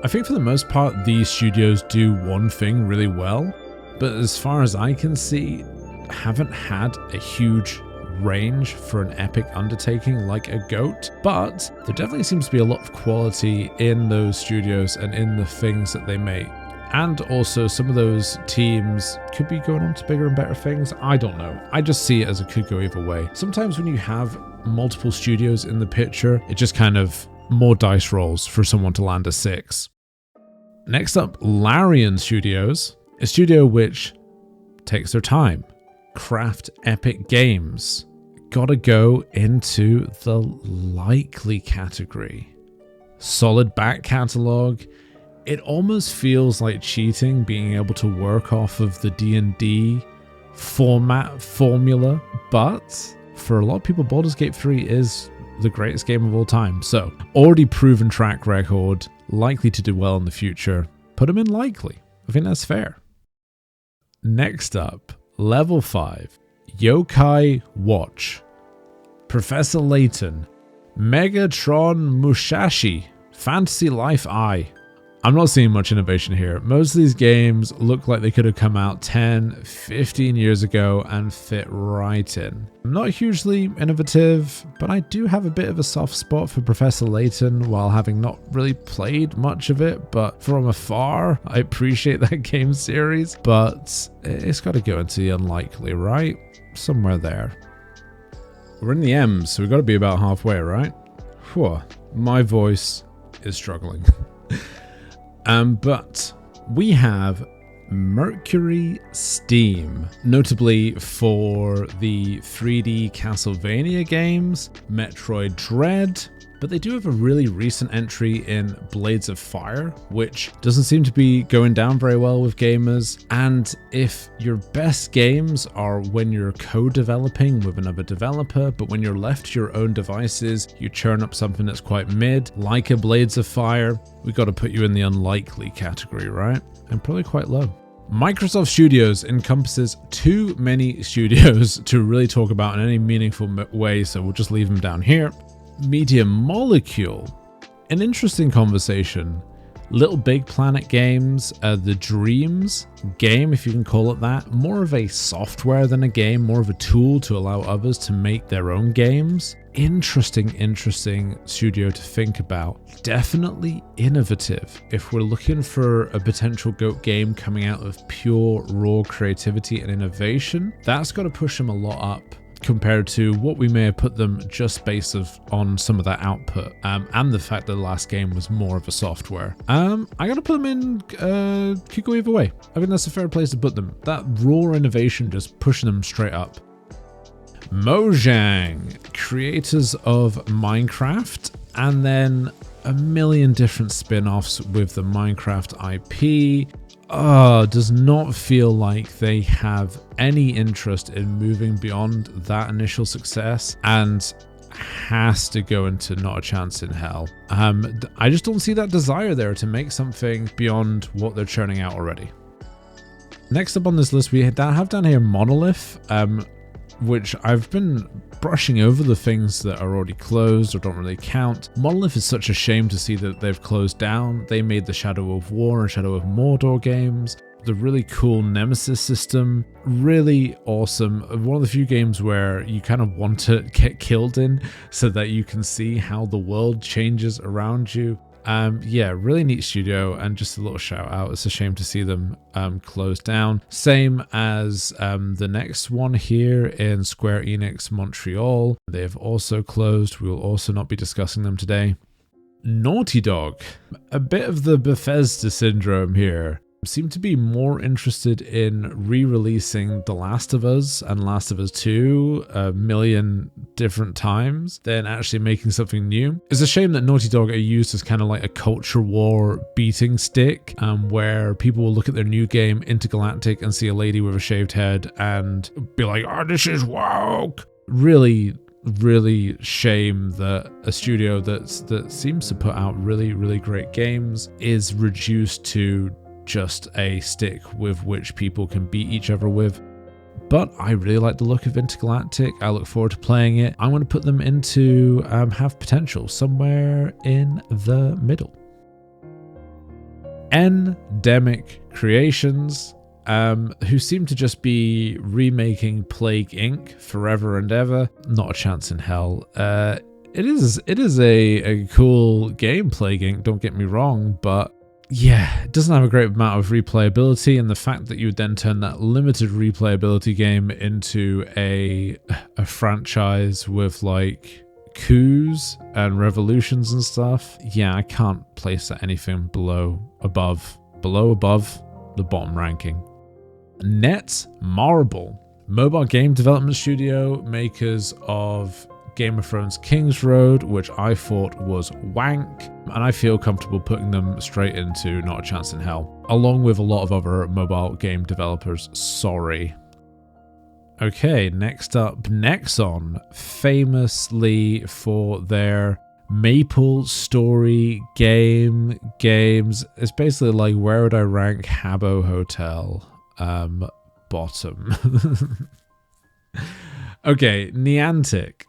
I think for the most part, these studios do one thing really well, but as far as I can see, haven't had a huge range for an epic undertaking like a G.O.A.T, but there definitely seems to be a lot of quality in those studios and in the things that they make. And also some of those teams could be going on to bigger and better things. I don't know. I just see it as it could go either way. Sometimes when you have multiple studios in the picture, it just kind of more dice rolls for someone to land a 6. Next up, Larian Studios, a studio which takes their time, craft epic games. Gotta go into the likely category. Solid back catalog. It almost feels like cheating being able to work off of the D&D format formula, but for a lot of people, Baldur's Gate 3 is the greatest game of all time. So, already proven track record, likely to do well in the future. Put them in likely. I think that's fair. Next up, Level 5, Yokai Watch, Professor Layton, Megatron Musashi, Fantasy Life I. I'm not seeing much innovation here. Most of these games look like they could have come out 10, 15 years ago and fit right in. I'm not hugely innovative, but I do have a bit of a soft spot for Professor Layton while having not really played much of it, but from afar, I appreciate that game series, but it's got to go into the unlikely, right? Somewhere there. We're in the M's, so we've got to be about halfway, right? Whew, my voice is struggling. But we have Mercury Steam, notably for the 3D Castlevania games, Metroid Dread, but they do have a really recent entry in Blades of Fire, which doesn't seem to be going down very well with gamers. And if your best games are when you're co-developing with another developer, but when you're left to your own devices, you churn up something that's quite mid, like a Blades of Fire, we got to put you in the unlikely category, right? And probably quite low. Microsoft Studios encompasses too many studios to really talk about in any meaningful way, so we'll just leave them down here. Media Molecule, an interesting conversation. Little Big Planet Games, the Dreams game, if you can call it that, more of a software than a game, more of a tool to allow others to make their own games. Interesting studio to think about. Definitely innovative. If we're looking for a potential G.O.A.T game coming out of pure raw creativity and innovation, that's got to push them a lot up compared to what we may have put them just based on some of that output, and the fact that the last game was more of a software. I gotta put them in, could go either way. I think that's a fair place to put them. That raw innovation just pushing them straight up. Mojang, creators of Minecraft, and then a million different spin-offs with the Minecraft IP. Does not feel like they have any interest in moving beyond that initial success, and has to go into Not a Chance in Hell. I just don't see that desire there to make something beyond what they're churning out already. Next up on this list, we have down here Monolith, which I've been brushing over the things that are already closed or don't really count. Monolith is such a shame to see that they've closed down. They made the Shadow of War and Shadow of Mordor games. The really cool Nemesis system, really awesome. One of the few games where you kind of want to get killed in so that you can see how the world changes around you. Yeah, really neat studio, and just a little shout out. It's a shame to see them close down. Same as the next one here in Square Enix Montreal. They have also closed. We will also not be discussing them today. Naughty Dog, a bit of the Bethesda syndrome here. Seem to be more interested in re-releasing The Last of Us and Last of Us 2 a million different times than actually making something new. It's a shame that Naughty Dog are used as kind of like a culture war beating stick, where people will look at their new game, Intergalactic, and see a lady with a shaved head and be like, oh, this is woke. Really shame that a studio that seems to put out really great games is reduced to just a stick with which people can beat each other with. But I really like the look of Intergalactic. I look forward to playing it. I'm going to put them into have potential somewhere in the middle. Endemic Creations, who seem to just be remaking Plague Inc. forever and ever. Not a chance in hell. It is a cool game, Plague Inc., don't get me wrong, but yeah, it doesn't have a great amount of replayability, and the fact that you would then turn that limited replayability game into a franchise with like coups and revolutions and stuff, yeah, I can't place that anything above the bottom ranking. Netmarble, mobile game development studio, makers of Game of Thrones King's Road, which I thought was wank, and I feel comfortable putting them straight into Not a Chance in Hell, along with a lot of other mobile game developers. Sorry. Okay, next up, Nexon, famously for their Maple Story games. It's basically like, where would I rank Habbo Hotel? Bottom. Okay, Niantic.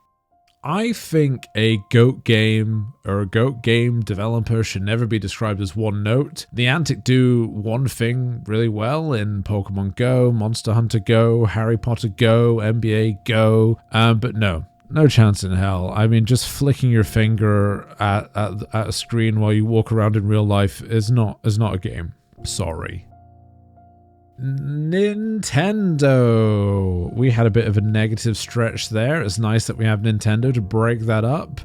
I think a GOAT game or a GOAT game developer should never be described as one note. Niantic do one thing really well in Pokemon Go, Monster Hunter Go, Harry Potter Go, NBA Go, but no chance in hell. I mean, just flicking your finger at a screen while you walk around in real life is not a game. Sorry. Nintendo. We had a bit of a negative stretch there. It's nice that we have Nintendo to break that up.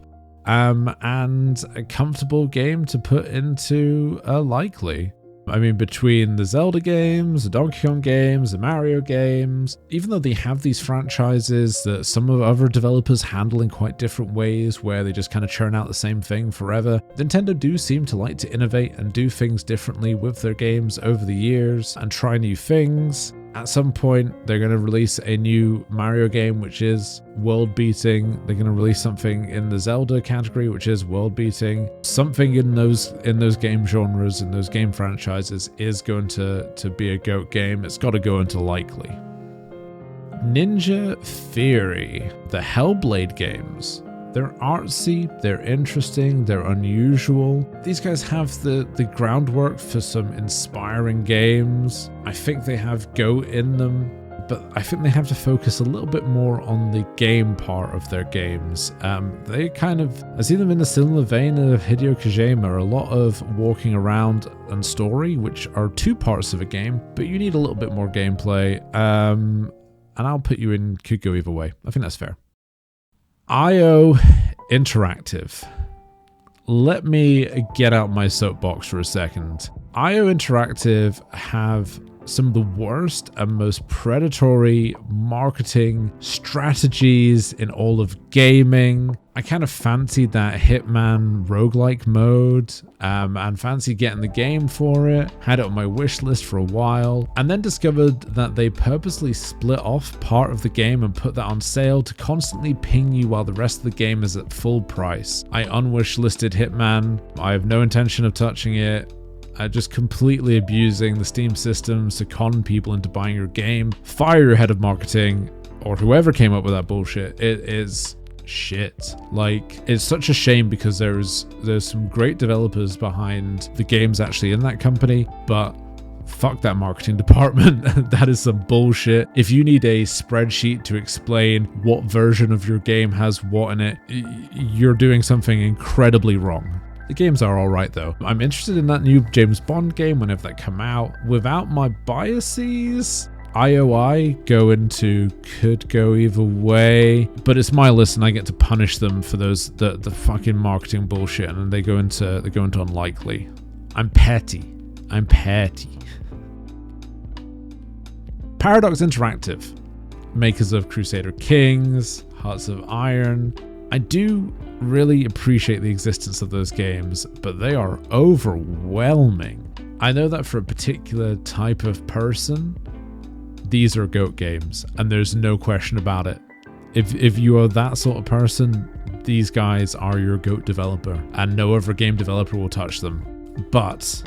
And a comfortable game to put into a likely. I mean, between the Zelda games, the Donkey Kong games, the Mario games, even though they have these franchises that some of other developers handle in quite different ways, where they just kind of churn out the same thing forever, Nintendo do seem to like to innovate and do things differently with their games over the years and try new things. At some point, they're going to release a new Mario game, which is world-beating. They're going to release something in the Zelda category, which is world-beating. Something in those game genres, in those game franchises, is going to be a GOAT game. It's got to go into likely. Ninja Theory, the Hellblade games. They're artsy, they're interesting, they're unusual. These guys have the groundwork for some inspiring games. I think they have GOAT in them, but I think they have to focus a little bit more on the game part of their games. They kind of, I see them in the similar vein of Hideo Kojima, a lot of walking around and story, which are two parts of a game, but you need a little bit more gameplay. And I'll put you in, could go either way. I think that's fair. IO Interactive. Let me get out my soapbox for a second. IO Interactive have some of the worst and most predatory marketing strategies in all of gaming. I kind of fancied that Hitman roguelike mode and fancied getting the game for it. Had it on my wish list for a while and then discovered that they purposely split off part of the game and put that on sale to constantly ping you while the rest of the game is at full price. I unwish listed Hitman. I have no intention of touching it. Just completely abusing the Steam systems to con people into buying your game. Fire your head of marketing or whoever came up with that bullshit. It is shit. Like, it's such a shame because there's some great developers behind the games actually in that company, but fuck that marketing department. That is some bullshit. If you need a spreadsheet to explain what version of your game has what in it, you're doing something incredibly wrong. The games are alright though. I'm interested in that new James Bond game whenever that come out. Without my biases, IOI could go either way, but it's my list and I get to punish them for the fucking marketing bullshit, and they go into unlikely. I'm petty. Paradox Interactive, makers of Crusader Kings, Hearts of Iron. I do really appreciate the existence of those games, but they are overwhelming. I know that for a particular type of person, these are GOAT games, and there's no question about it. If you are that sort of person, these guys are your GOAT developer, and no other game developer will touch them. But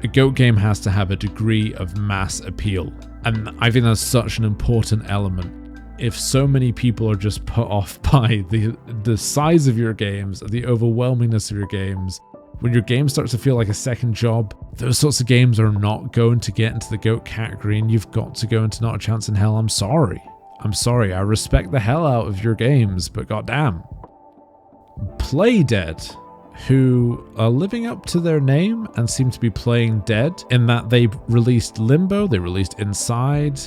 a GOAT game has to have a degree of mass appeal, and I think that's such an important element. If so many people are just put off by the size of your games, the overwhelmingness of your games, When your game starts to feel like a second job, those sorts of games are not going to get into the GOAT category, and you've got to go into Not a Chance in Hell. I'm sorry. I respect the hell out of your games, but goddamn. Playdead, who are living up to their name and seem to be playing dead in that they released Limbo, they released Inside,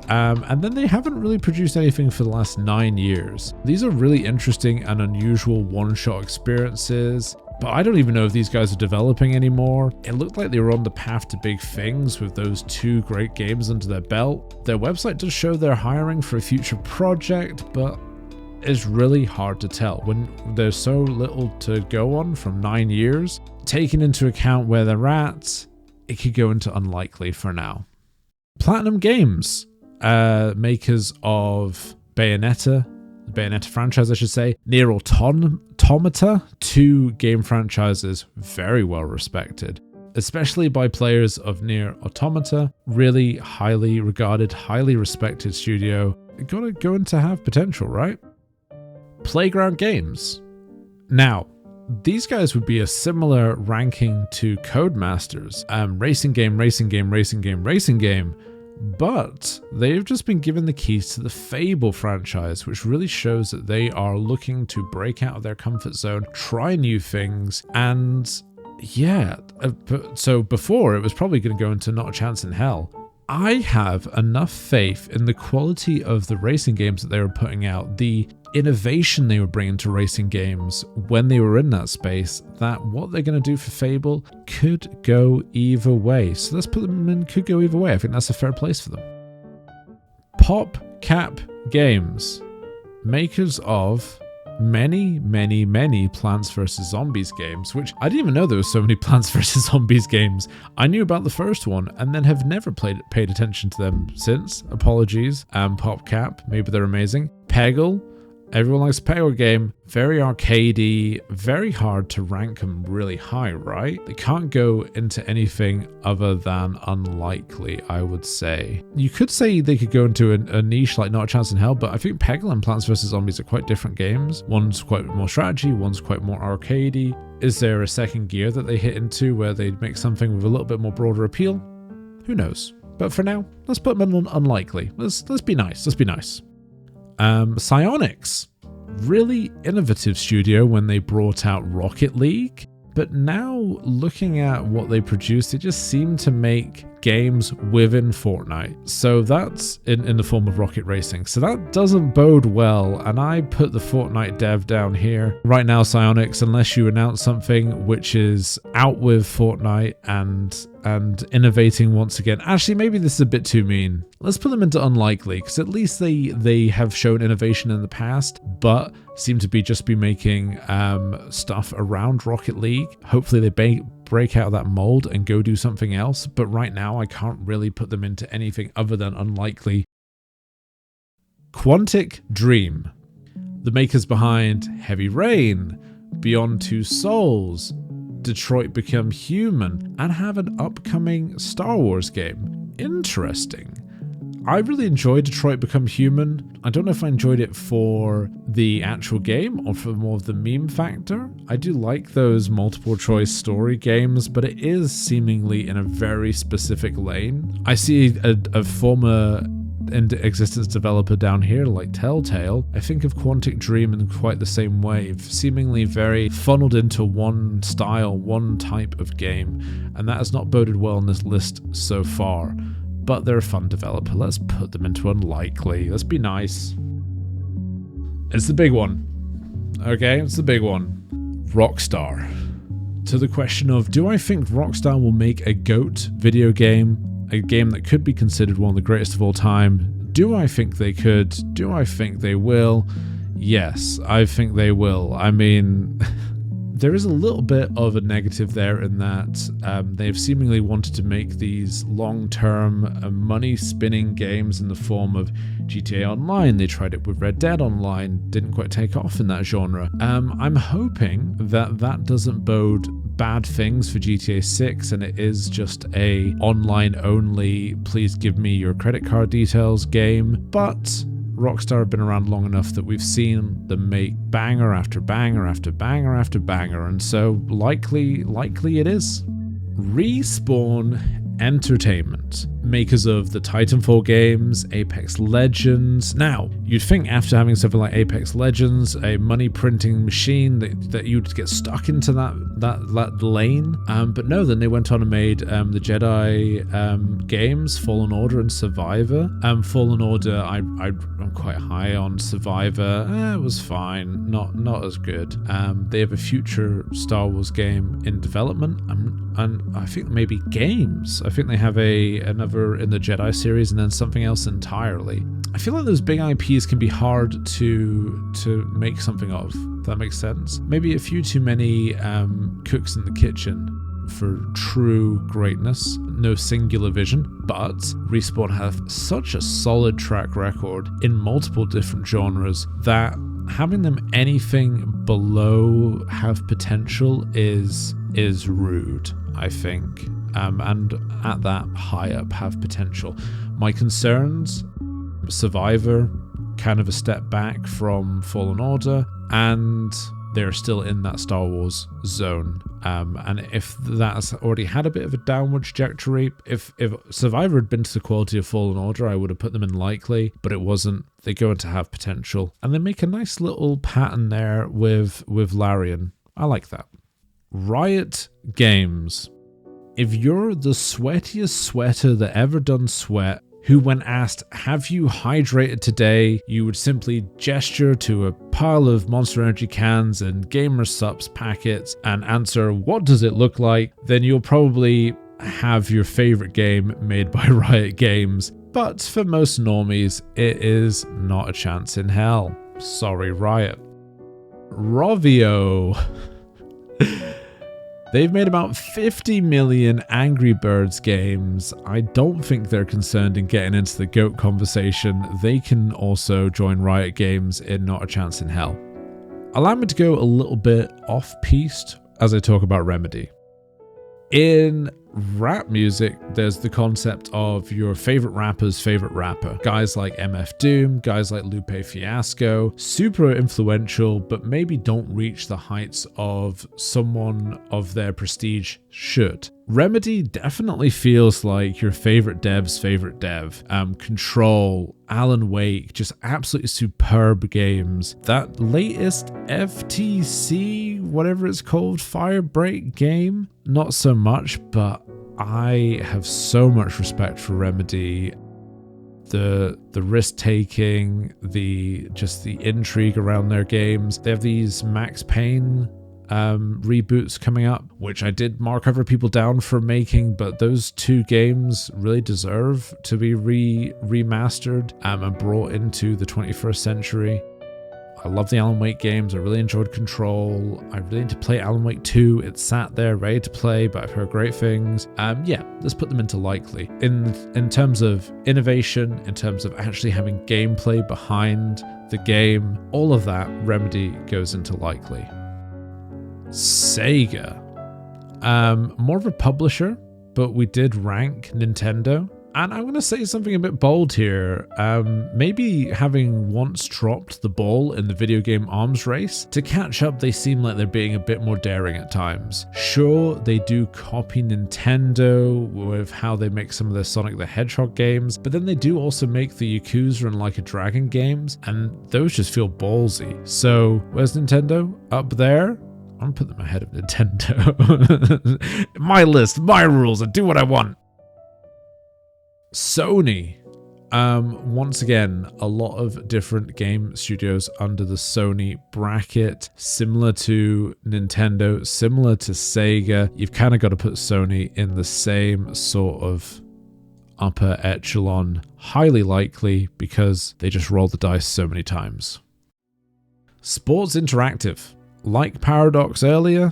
and then they haven't really produced anything for the last 9 years. These are really interesting and unusual one-shot experiences, but I don't even know if these guys are developing anymore. It looked like they were on the path to big things with those 2 great games under their belt. Their website does show they're hiring for a future project, but it's really hard to tell when there's so little to go on from 9 years. Taking into account where they're at, it could go into unlikely for now. Platinum Games, makers of Bayonetta, the Bayonetta franchise I should say, Nier Automata, 2 game franchises very well respected, especially by players of Nier Automata. Really highly regarded, highly respected studio. Going to have potential, right? Playground Games. Now, these guys would be a similar ranking to Codemasters. Racing game, but they've just been given the keys to the Fable franchise, which really shows that they are looking to break out of their comfort zone, try new things, and yeah, so before it was probably going to go into Not a Chance in Hell. I have enough faith in the quality of the racing games that they were putting out, the innovation they were bringing to racing games when they were in that space, that what they're going to do for Fable could go either way. So let's put them in could go either way. I think that's a fair place for them. PopCap Games, makers of many Plants vs. Zombies games, which I didn't even know there were so many Plants vs. Zombies games. I knew about the first one and then have never paid attention to them since. Apologies. PopCap, maybe they're amazing. Peggle, everyone likes a Peggle game. Very arcadey, very hard to rank them really high, right? They can't go into anything other than unlikely, I would say. You could say they could go into a niche like Not a Chance in Hell, but I think Peggle and Plants vs. Zombies are quite different games. One's quite more strategy, one's quite more arcadey. Is there a second gear that they hit into where they'd make something with a little bit more broader appeal? Who knows? But for now, let's put them on unlikely. Let's be nice. Psyonix. Really innovative studio when they brought out Rocket League, but now looking at what they produce, they just seem to make games within Fortnite. So that's in the form of Rocket Racing. So that doesn't bode well, and I put the Fortnite dev down here. Right now, Psyonix, unless you announce something which is out with Fortnite and innovating once again. Actually, maybe this is a bit too mean. Let's put them into unlikely, because at least they have shown innovation in the past, but seem to just be making stuff around Rocket League. Hopefully they break out of that mold and go do something else, but right now I can't really put them into anything other than unlikely. Quantic Dream, the makers behind Heavy Rain, Beyond Two Souls, Detroit Become Human, and have an upcoming Star Wars game. Interesting. I really enjoyed Detroit Become Human. I don't know if I enjoyed it for the actual game or for more of the meme factor. I do like those multiple choice story games, but it is seemingly in a very specific lane. I see a former existence developer down here like Telltale. I think of Quantic Dream in quite the same way, seemingly very funneled into one style, one type of game, and that has not boded well in this list so far. But they're a fun developer. Let's put them into unlikely. Let's be nice. It's the big one. Okay, it's the big one. Rockstar. To the question of, do I think Rockstar will make a GOAT video game? A game that could be considered one of the greatest of all time? Do I think they could? Do I think they will? Yes, I think they will. I mean... There is a little bit of a negative there in that they've seemingly wanted to make these long-term money-spinning games in the form of GTA Online. They tried it with Red Dead Online, didn't quite take off in that genre. I'm hoping that doesn't bode bad things for GTA 6 and it is just a online-only, please give me your credit card details game, but Rockstar have been around long enough that we've seen them make banger after banger after banger after banger, and so likely it is. Respawn Entertainment, makers of the Titanfall games, Apex Legends. Now, you'd think after having something like Apex Legends, a money printing machine, that you'd get stuck into that lane. But no, then they went on and made the Jedi games, Fallen Order and Survivor. Fallen Order, I'm quite high on. Survivor, it was fine, not as good. They have a future Star Wars game in development, and I think maybe games. I think they have another in the Jedi series and then something else entirely. I feel like those big IPs can be hard to make something of, if that makes sense. Maybe a few too many cooks in the kitchen for true greatness, no singular vision, but Respawn have such a solid track record in multiple different genres that having them anything below have potential is rude, I think. And at that high up have potential. My concerns, Survivor, kind of a step back from Fallen Order, and they're still in that Star Wars zone. And if that's already had a bit of a downward trajectory, if Survivor had been to the quality of Fallen Order, I would have put them in likely, but it wasn't. They go on to have potential. And they make a nice little pattern there with Larian. I like that. Riot Games. If you're the sweatiest sweater that ever done sweat, who when asked, have you hydrated today, you would simply gesture to a pile of Monster Energy cans and Gamer Sups packets and answer, what does it look like? Then you'll probably have your favorite game made by Riot Games. But for most normies, it is not a chance in hell. Sorry, Riot. Rovio. They've made about 50 million Angry Birds games. I don't think they're concerned in getting into the GOAT conversation. They can also join Riot Games in Not a Chance in Hell. Allow me to go a little bit off-piste as I talk about Remedy. In rap music, there's the concept of your favorite rapper's favorite rapper. Guys like MF Doom, guys like Lupe Fiasco, super influential, but maybe don't reach the heights of someone of their prestige should. Remedy definitely feels like your favorite dev's favorite dev. Control, Alan Wake, just absolutely superb games. That latest FTC, whatever it's called, Firebreak game, not so much, but I have so much respect for Remedy. The risk taking, the intrigue around their games. They have these Max Payne reboots coming up, which I did mark other people down for making, but those two games really deserve to be remastered and brought into the 21st century. I love the Alan Wake games. I really enjoyed Control. I really need to play Alan Wake 2. It's sat there ready to play, but I've heard great things. Yeah, let's put them into likely. In terms of innovation, in terms of actually having gameplay behind the game, all of that, Remedy goes into likely. Sega. More of a publisher, but we did rank Nintendo. And I'm going to say something a bit bold here. Maybe having once dropped the ball in the video game arms race, to catch up, they seem like they're being a bit more daring at times. Sure, they do copy Nintendo with how they make some of their Sonic the Hedgehog games, but then they do also make the Yakuza and Like a Dragon games, and those just feel ballsy. So, where's Nintendo? Up there? I'm going to put them ahead of Nintendo. My list, my rules, I do what I want. Sony. Once again, a lot of different game studios under the Sony bracket, similar to Nintendo, similar to Sega. You've kind of got to put Sony in the same sort of upper echelon, highly likely, because they just roll the dice so many times. Sports Interactive. Like Paradox earlier,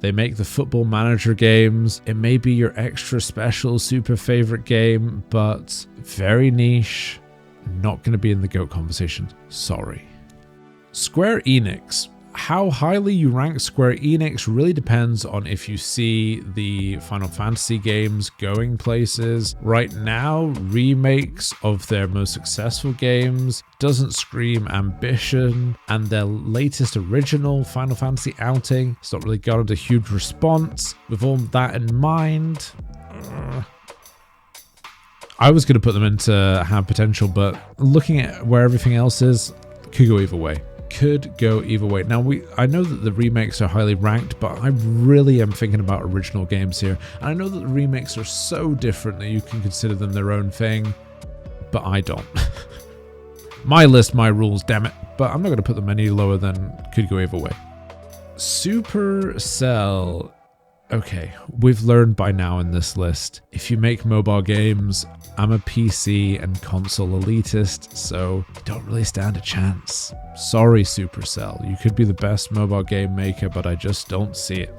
they make the Football Manager games. It may be your extra special super favorite game, but very niche. Not going to be in the GOAT conversation. Sorry. Square Enix. How highly you rank Square Enix really depends on if you see the Final Fantasy games going places. Right now, remakes of their most successful games doesn't scream ambition, and their latest original Final Fantasy outing has not really garnered a huge response. With all that in mind, I was going to put them into have potential, but looking at where everything else is, could go either way. Could go either way. Now, I know that the remakes are highly ranked, but I really am thinking about original games here. And I know that the remakes are so different that you can consider them their own thing, but I don't. My list, my rules, damn it. But I'm not going to put them any lower than could go either way. Supercell. Okay, we've learned by now in this list, if you make mobile games, I'm a PC and console elitist, so you don't really stand a chance. Sorry, Supercell. You could be the best mobile game maker, but I just don't see it.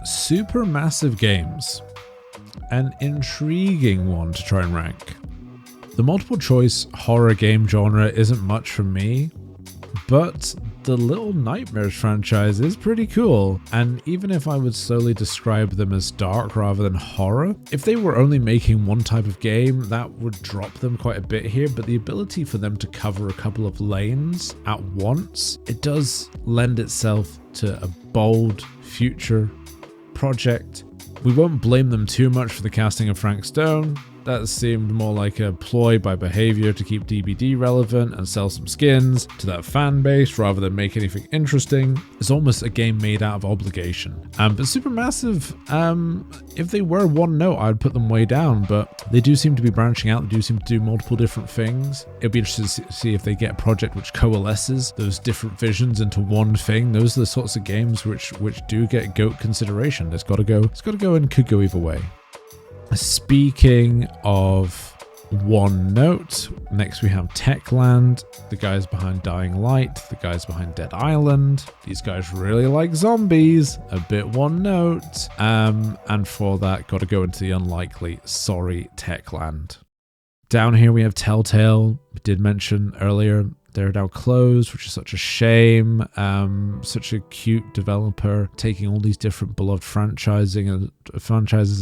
Supermassive Games. An intriguing one to try and rank. The multiple choice horror game genre isn't much for me, but the Little Nightmares franchise is pretty cool, and even if I would slowly describe them as dark rather than horror, if they were only making one type of game, that would drop them quite a bit here, but the ability for them to cover a couple of lanes at once, it does lend itself to a bold future project. We won't blame them too much for the casting of Frank Stone. That seemed more like a ploy by Behavior to keep DBD relevant and sell some skins to that fan base rather than make anything interesting. It's almost a game made out of obligation. But Supermassive, if they were one note, I'd put them way down, but they do seem to be branching out. They do seem to do multiple different things. It'll be interesting to see if they get a project which coalesces those different visions into one thing. Those are the sorts of games which do get GOAT consideration. It's got to go and could go either way. Speaking of one note, next we have Techland, the guys behind Dying Light, the guys behind Dead Island. These guys really like zombies, a bit one note. And for that, got to go into the unlikely. Sorry, Techland. Down here we have Telltale. We did mention earlier they're now closed, which is such a shame. Such a cute developer taking all these different beloved franchises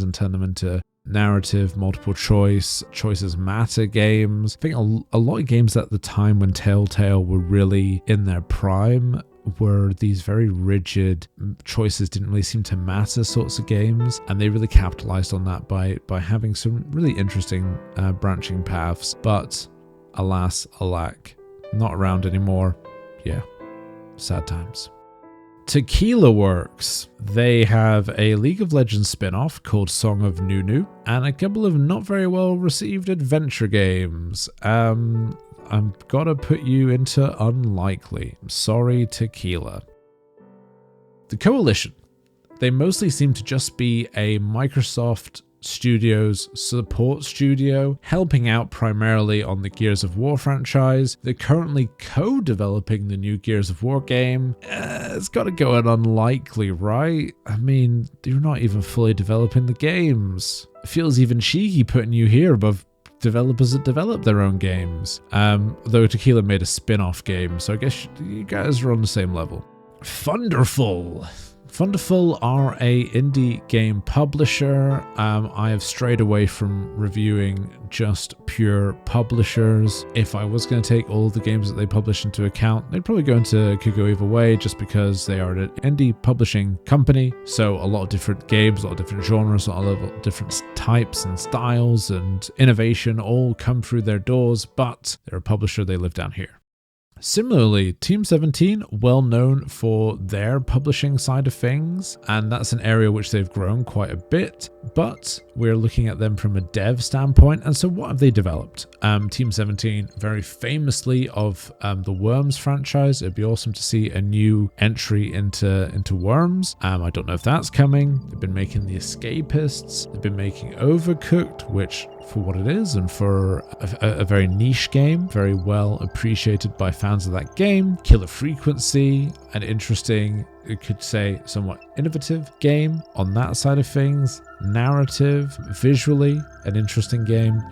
and turn them into narrative, multiple choice, choices matter games. I think a lot of games at the time when Telltale were really in their prime were these very rigid choices didn't really seem to matter sorts of games, and they really capitalized on that by having some really interesting branching paths. But alas, alack, not around anymore. Yeah, sad times. Tequila Works. They have a League of Legends spin-off called Song of Nunu and a couple of not very well received adventure games. I'm gotta put you into unlikely. Sorry, Tequila. The Coalition. They mostly seem to just be a Microsoft Studios support studio, helping out primarily on the Gears of War franchise. They're currently co-developing the new Gears of War game. It's got to go an unlikely, right? I mean, you're not even fully developing the games. It feels even cheeky putting you here above developers that develop their own games. Though Tequila made a spin-off game, so I guess you guys are on the same level. Thunderful. Thunderful are a indie game publisher. I have strayed away from reviewing just pure publishers. If I was going to take all of the games that they publish into account, they'd probably could go either way, just because they are an indie publishing company. So a lot of different games, a lot of different genres, a lot of different types and styles and innovation all come through their doors, but they're a publisher, they live down here. Similarly, Team 17, well known for their publishing side of things, and that's an area which they've grown quite a bit, but we're looking at them from a dev standpoint. And so what have they developed? Team 17, very famously of the Worms franchise. It'd be awesome to see a new entry into Worms. I don't know if that's coming. They've been making The Escapists. They've been making Overcooked, which for what it is and for a very niche game, very well appreciated by fans of that game. Killer Frequency, an interesting it could say somewhat innovative game on that side of things. Narrative, visually, an interesting game.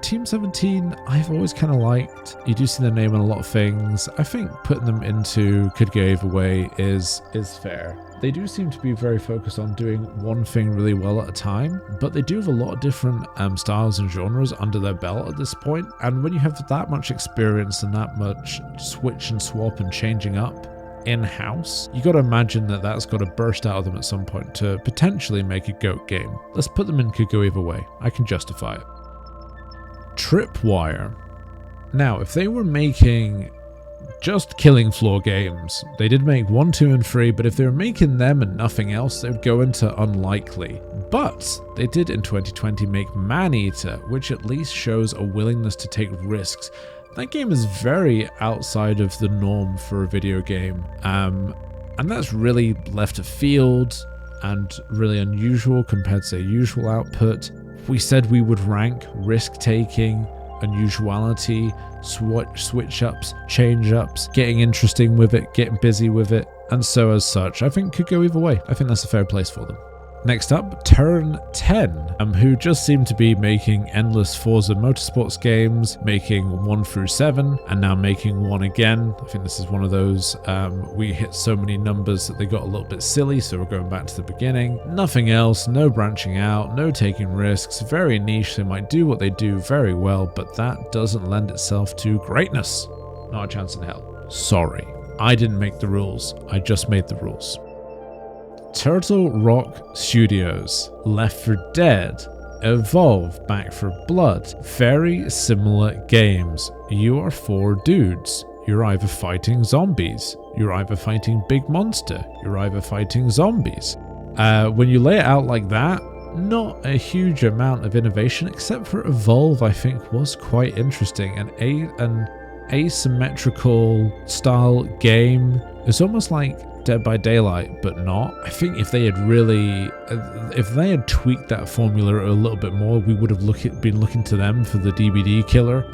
Team 17, I've always kind of liked. You do see their name on a lot of things. I think putting them into could go either way is fair. They do seem to be very focused on doing one thing really well at a time, but they do have a lot of different styles and genres under their belt at this point. And when you have that much experience and that much switch and swap and changing up in-house, you got to imagine that that's got to burst out of them at some point to potentially make a GOAT game. Let's put them in could go either way. I can justify it. Tripwire. Now, if they were making just killing floor games, they did make 1, 2, and 3, but if they were making them and nothing else, they would go into unlikely. But they did in 2020 make Maneater, which at least shows a willingness to take risks. That game is very outside of the norm for a video game, and that's really left of field and really unusual compared to their usual output. We said we would rank risk-taking, unusuality, switch-ups, change-ups, getting interesting with it, getting busy with it, and so as such, I think could go either way. I think that's a fair place for them. Next up, Turn 10, who just seem to be making endless Forza Motorsports games, making 1 through 7, and now making 1 again. I think this is one of those, we hit so many numbers that they got a little bit silly, so we're going back to the beginning. Nothing else, no branching out, no taking risks, very niche. They might do what they do very well, but that doesn't lend itself to greatness. Not a chance in hell. Sorry, I didn't make the rules, I just made the rules. Turtle Rock Studios, Left 4 Dead, Evolve, Back 4 Blood, very similar games. You are 4 dudes. You're either fighting zombies, you're either fighting big monster, you're either fighting zombies. When you lay it out like that, not a huge amount of innovation, except for Evolve, I think was quite interesting. An asymmetrical style game. It's almost like Dead by Daylight, but not. I think if they had tweaked that formula a little bit more, we would have been looking to them for the DVD killer.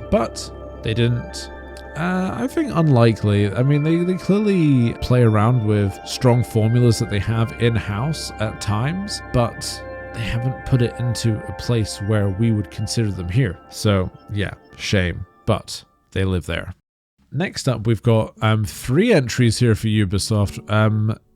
But they didn't. I think unlikely. I mean, they clearly play around with strong formulas that they have in-house at times, but they haven't put it into a place where we would consider them here. So yeah, shame, but they live there. Next up, we've got 3 entries here for Ubisoft.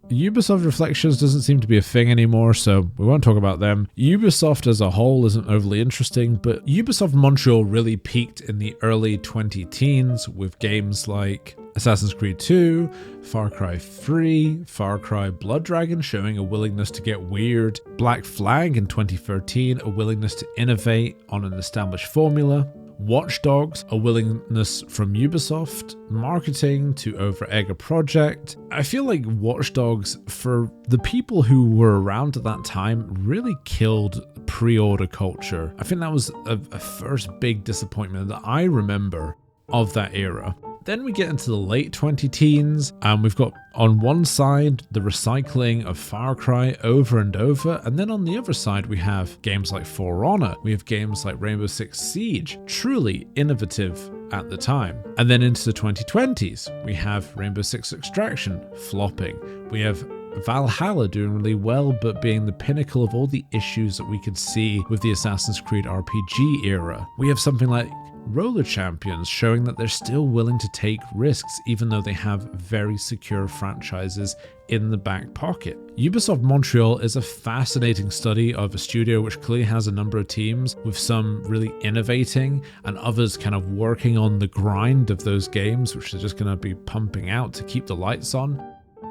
Ubisoft Reflections doesn't seem to be a thing anymore, so we won't talk about them. Ubisoft as a whole isn't overly interesting, but Ubisoft Montreal really peaked in the early 2010s with games like Assassin's Creed 2, Far Cry 3, Far Cry Blood Dragon showing a willingness to get weird, Black Flag in 2013, a willingness to innovate on an established formula, Watch Dogs, a willingness from Ubisoft, marketing to over-egg a project. I feel like Watch Dogs, for the people who were around at that time, really killed pre-order culture. I think that was a first big disappointment that I remember of that era. Then we get into the late 2010s, and we've got on one side the recycling of Far Cry over and over, and then on the other side we have games like For Honor, we have games like Rainbow Six Siege, truly innovative at the time. And then into the 2020s, we have Rainbow Six Extraction flopping, we have Valhalla doing really well, but being the pinnacle of all the issues that we could see with the Assassin's Creed RPG era. We have something like Roller Champions showing that they're still willing to take risks even though they have very secure franchises in the back pocket. Ubisoft Montreal is a fascinating study of a studio which clearly has a number of teams, with some really innovating and others kind of working on the grind of those games which they're just going to be pumping out to keep the lights on.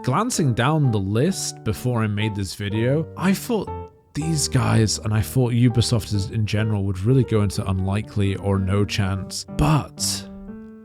Glancing down the list before I made this video, I thought these guys, and I thought Ubisoft in general, would really go into unlikely or no chance. But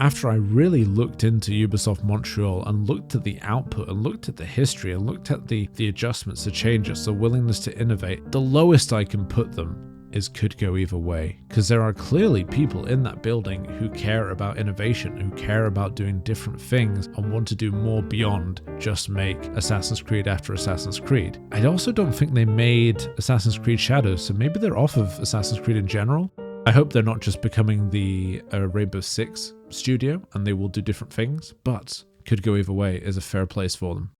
after I really looked into Ubisoft Montreal and looked at the output and looked at the history and looked at the adjustments, the changes, the willingness to innovate, the lowest I can put them is could go either way, because there are clearly people in that building who care about innovation, who care about doing different things and want to do more beyond just make Assassin's Creed after Assassin's Creed. I also don't think they made Assassin's Creed Shadows, so maybe they're off of Assassin's Creed in general. I hope they're not just becoming the Rainbow Six studio and they will do different things, but could go either way is a fair place for them.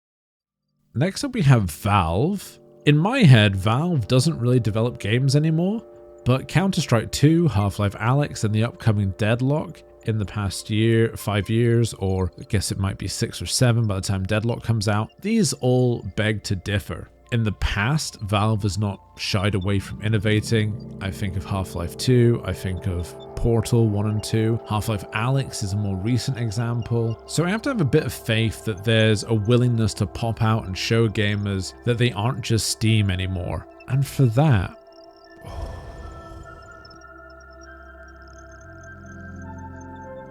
Next up we have Valve. In my head, Valve doesn't really develop games anymore, but Counter-Strike 2, Half-Life Alyx, and the upcoming Deadlock in the past 5 years, or I guess it might be 6 or 7 by the time Deadlock comes out, these all beg to differ. In the past, Valve has not shied away from innovating. I think of Half-Life 2, I think of Portal 1 and 2. Half-Life Alyx is a more recent example. So I have to have a bit of faith that there's a willingness to pop out and show gamers that they aren't just Steam anymore. And for that,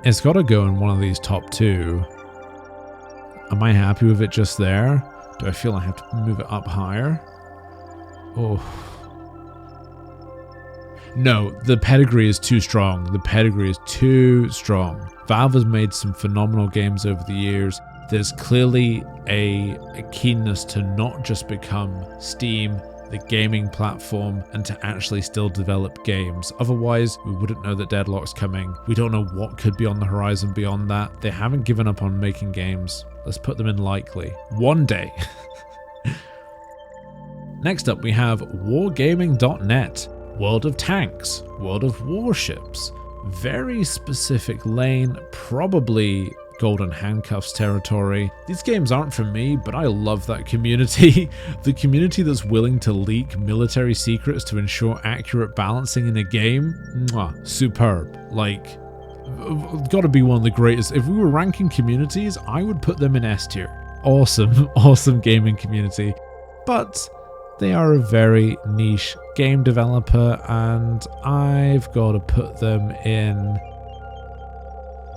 it's got to go in one of these top 2. Am I happy with it just there? Do I feel I have to move it up higher? Oh. No, the pedigree is too strong. The pedigree is too strong. Valve has made some phenomenal games over the years. There's clearly a keenness to not just become Steam, the gaming platform, and to actually still develop games. Otherwise, we wouldn't know that Deadlock's coming. We don't know what could be on the horizon beyond that. They haven't given up on making games. Let's put them in likely. One day. Next up, we have wargaming.net. World of Tanks, World of Warships. Very specific lane, probably Golden Handcuffs territory. These games aren't for me, but I love that community. The community that's willing to leak military secrets to ensure accurate balancing in a game. Mwah, superb. Like, gotta be one of the greatest. If we were ranking communities, I would put them in S tier. Awesome, awesome gaming community. But they are a very niche game developer, and I've got to put them in,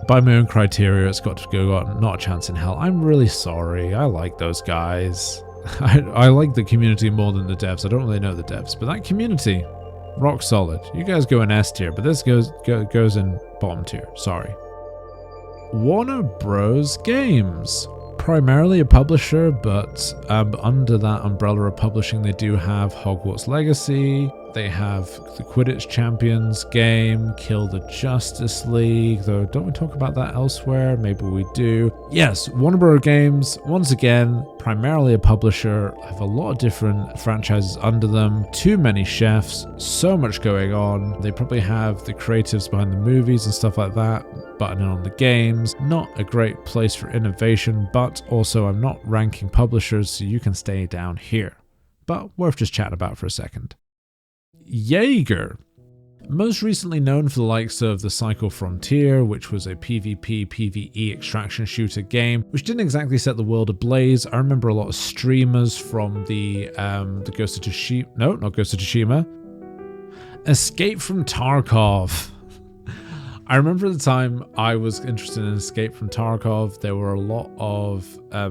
by my own criteria, it's got to go not a chance in hell. I'm really sorry. I like those guys. I like the community more than the devs. I don't really know the devs, but that community, rock solid. You guys go in S tier, but this goes in bottom tier. Sorry. Warner Bros. Games. Primarily a publisher, but under that umbrella of publishing, they do have Hogwarts Legacy. They have the Quidditch Champions game, Kill the Justice League, though don't we talk about that elsewhere? Maybe we do. Yes, Warner Bros. Games, once again, primarily a publisher, have a lot of different franchises under them, too many chefs, so much going on. They probably have the creatives behind the movies and stuff like that, buttoning on the games. Not a great place for innovation, but also I'm not ranking publishers, so you can stay down here. But worth just chatting about for a second. Jaeger. Most recently known for the likes of the Cycle Frontier, which was a PvP, PvE extraction shooter game, which didn't exactly set the world ablaze. I remember a lot of streamers from the Ghost of Tsushima, no, not Ghost of Tsushima, Escape from Tarkov. I remember at the time I was interested in Escape from Tarkov. There were a lot of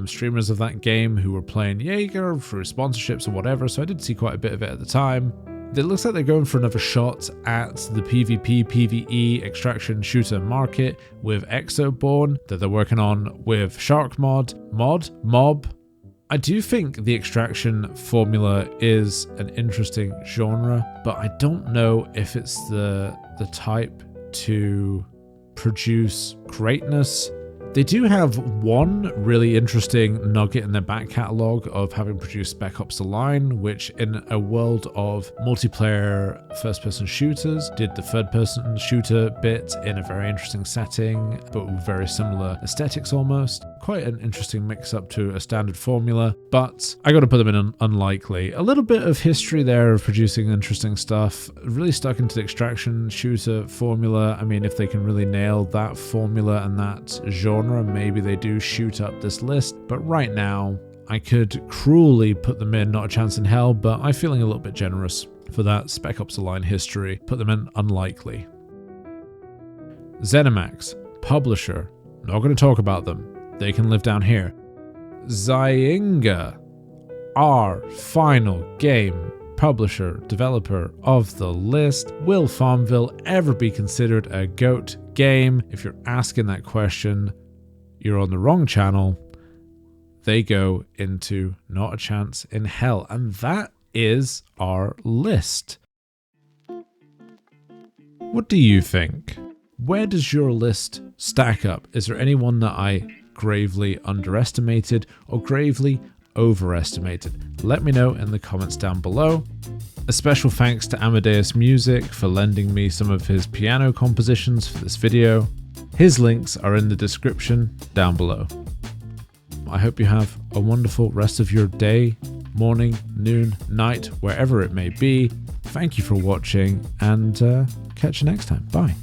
streamers of that game who were playing Jaeger through sponsorships or whatever, so I did see quite a bit of it at the time. It looks like they're going for another shot at the PvP, PvE extraction shooter market with Exoborn that they're working on with Shark Mob. I do think the extraction formula is an interesting genre, but I don't know if it's the type to produce greatness. They do have one really interesting nugget in their back catalogue of having produced Spec Ops: The Line, which in a world of multiplayer first-person shooters did the third-person shooter bit in a very interesting setting, but with very similar aesthetics almost. Quite an interesting mix-up to a standard formula, but I gotta put them in unlikely. A little bit of history there of producing interesting stuff, really stuck into the extraction shooter formula. I mean, if they can really nail that formula and that genre, maybe they do shoot up this list, but right now I could cruelly put them in not a chance in hell, but I'm feeling a little bit generous for that Spec Ops: The Line history. Put them in unlikely. ZeniMax, publisher, not going to talk about them. They can live down here. Zynga, our final game publisher, developer of the list. Will Farmville ever be considered a GOAT game? If you're asking that question, you're on the wrong channel. They go into not a chance in hell. And that is our list. What do you think? Where does your list stack up? Is there anyone that I gravely underestimated or gravely overestimated? Let me know in the comments down below. A special thanks to Amadeus Music for lending me some of his piano compositions for this video. His links are in the description down below. I hope you have a wonderful rest of your day, morning, noon, night, wherever it may be. Thank you for watching, and catch you next time. Bye.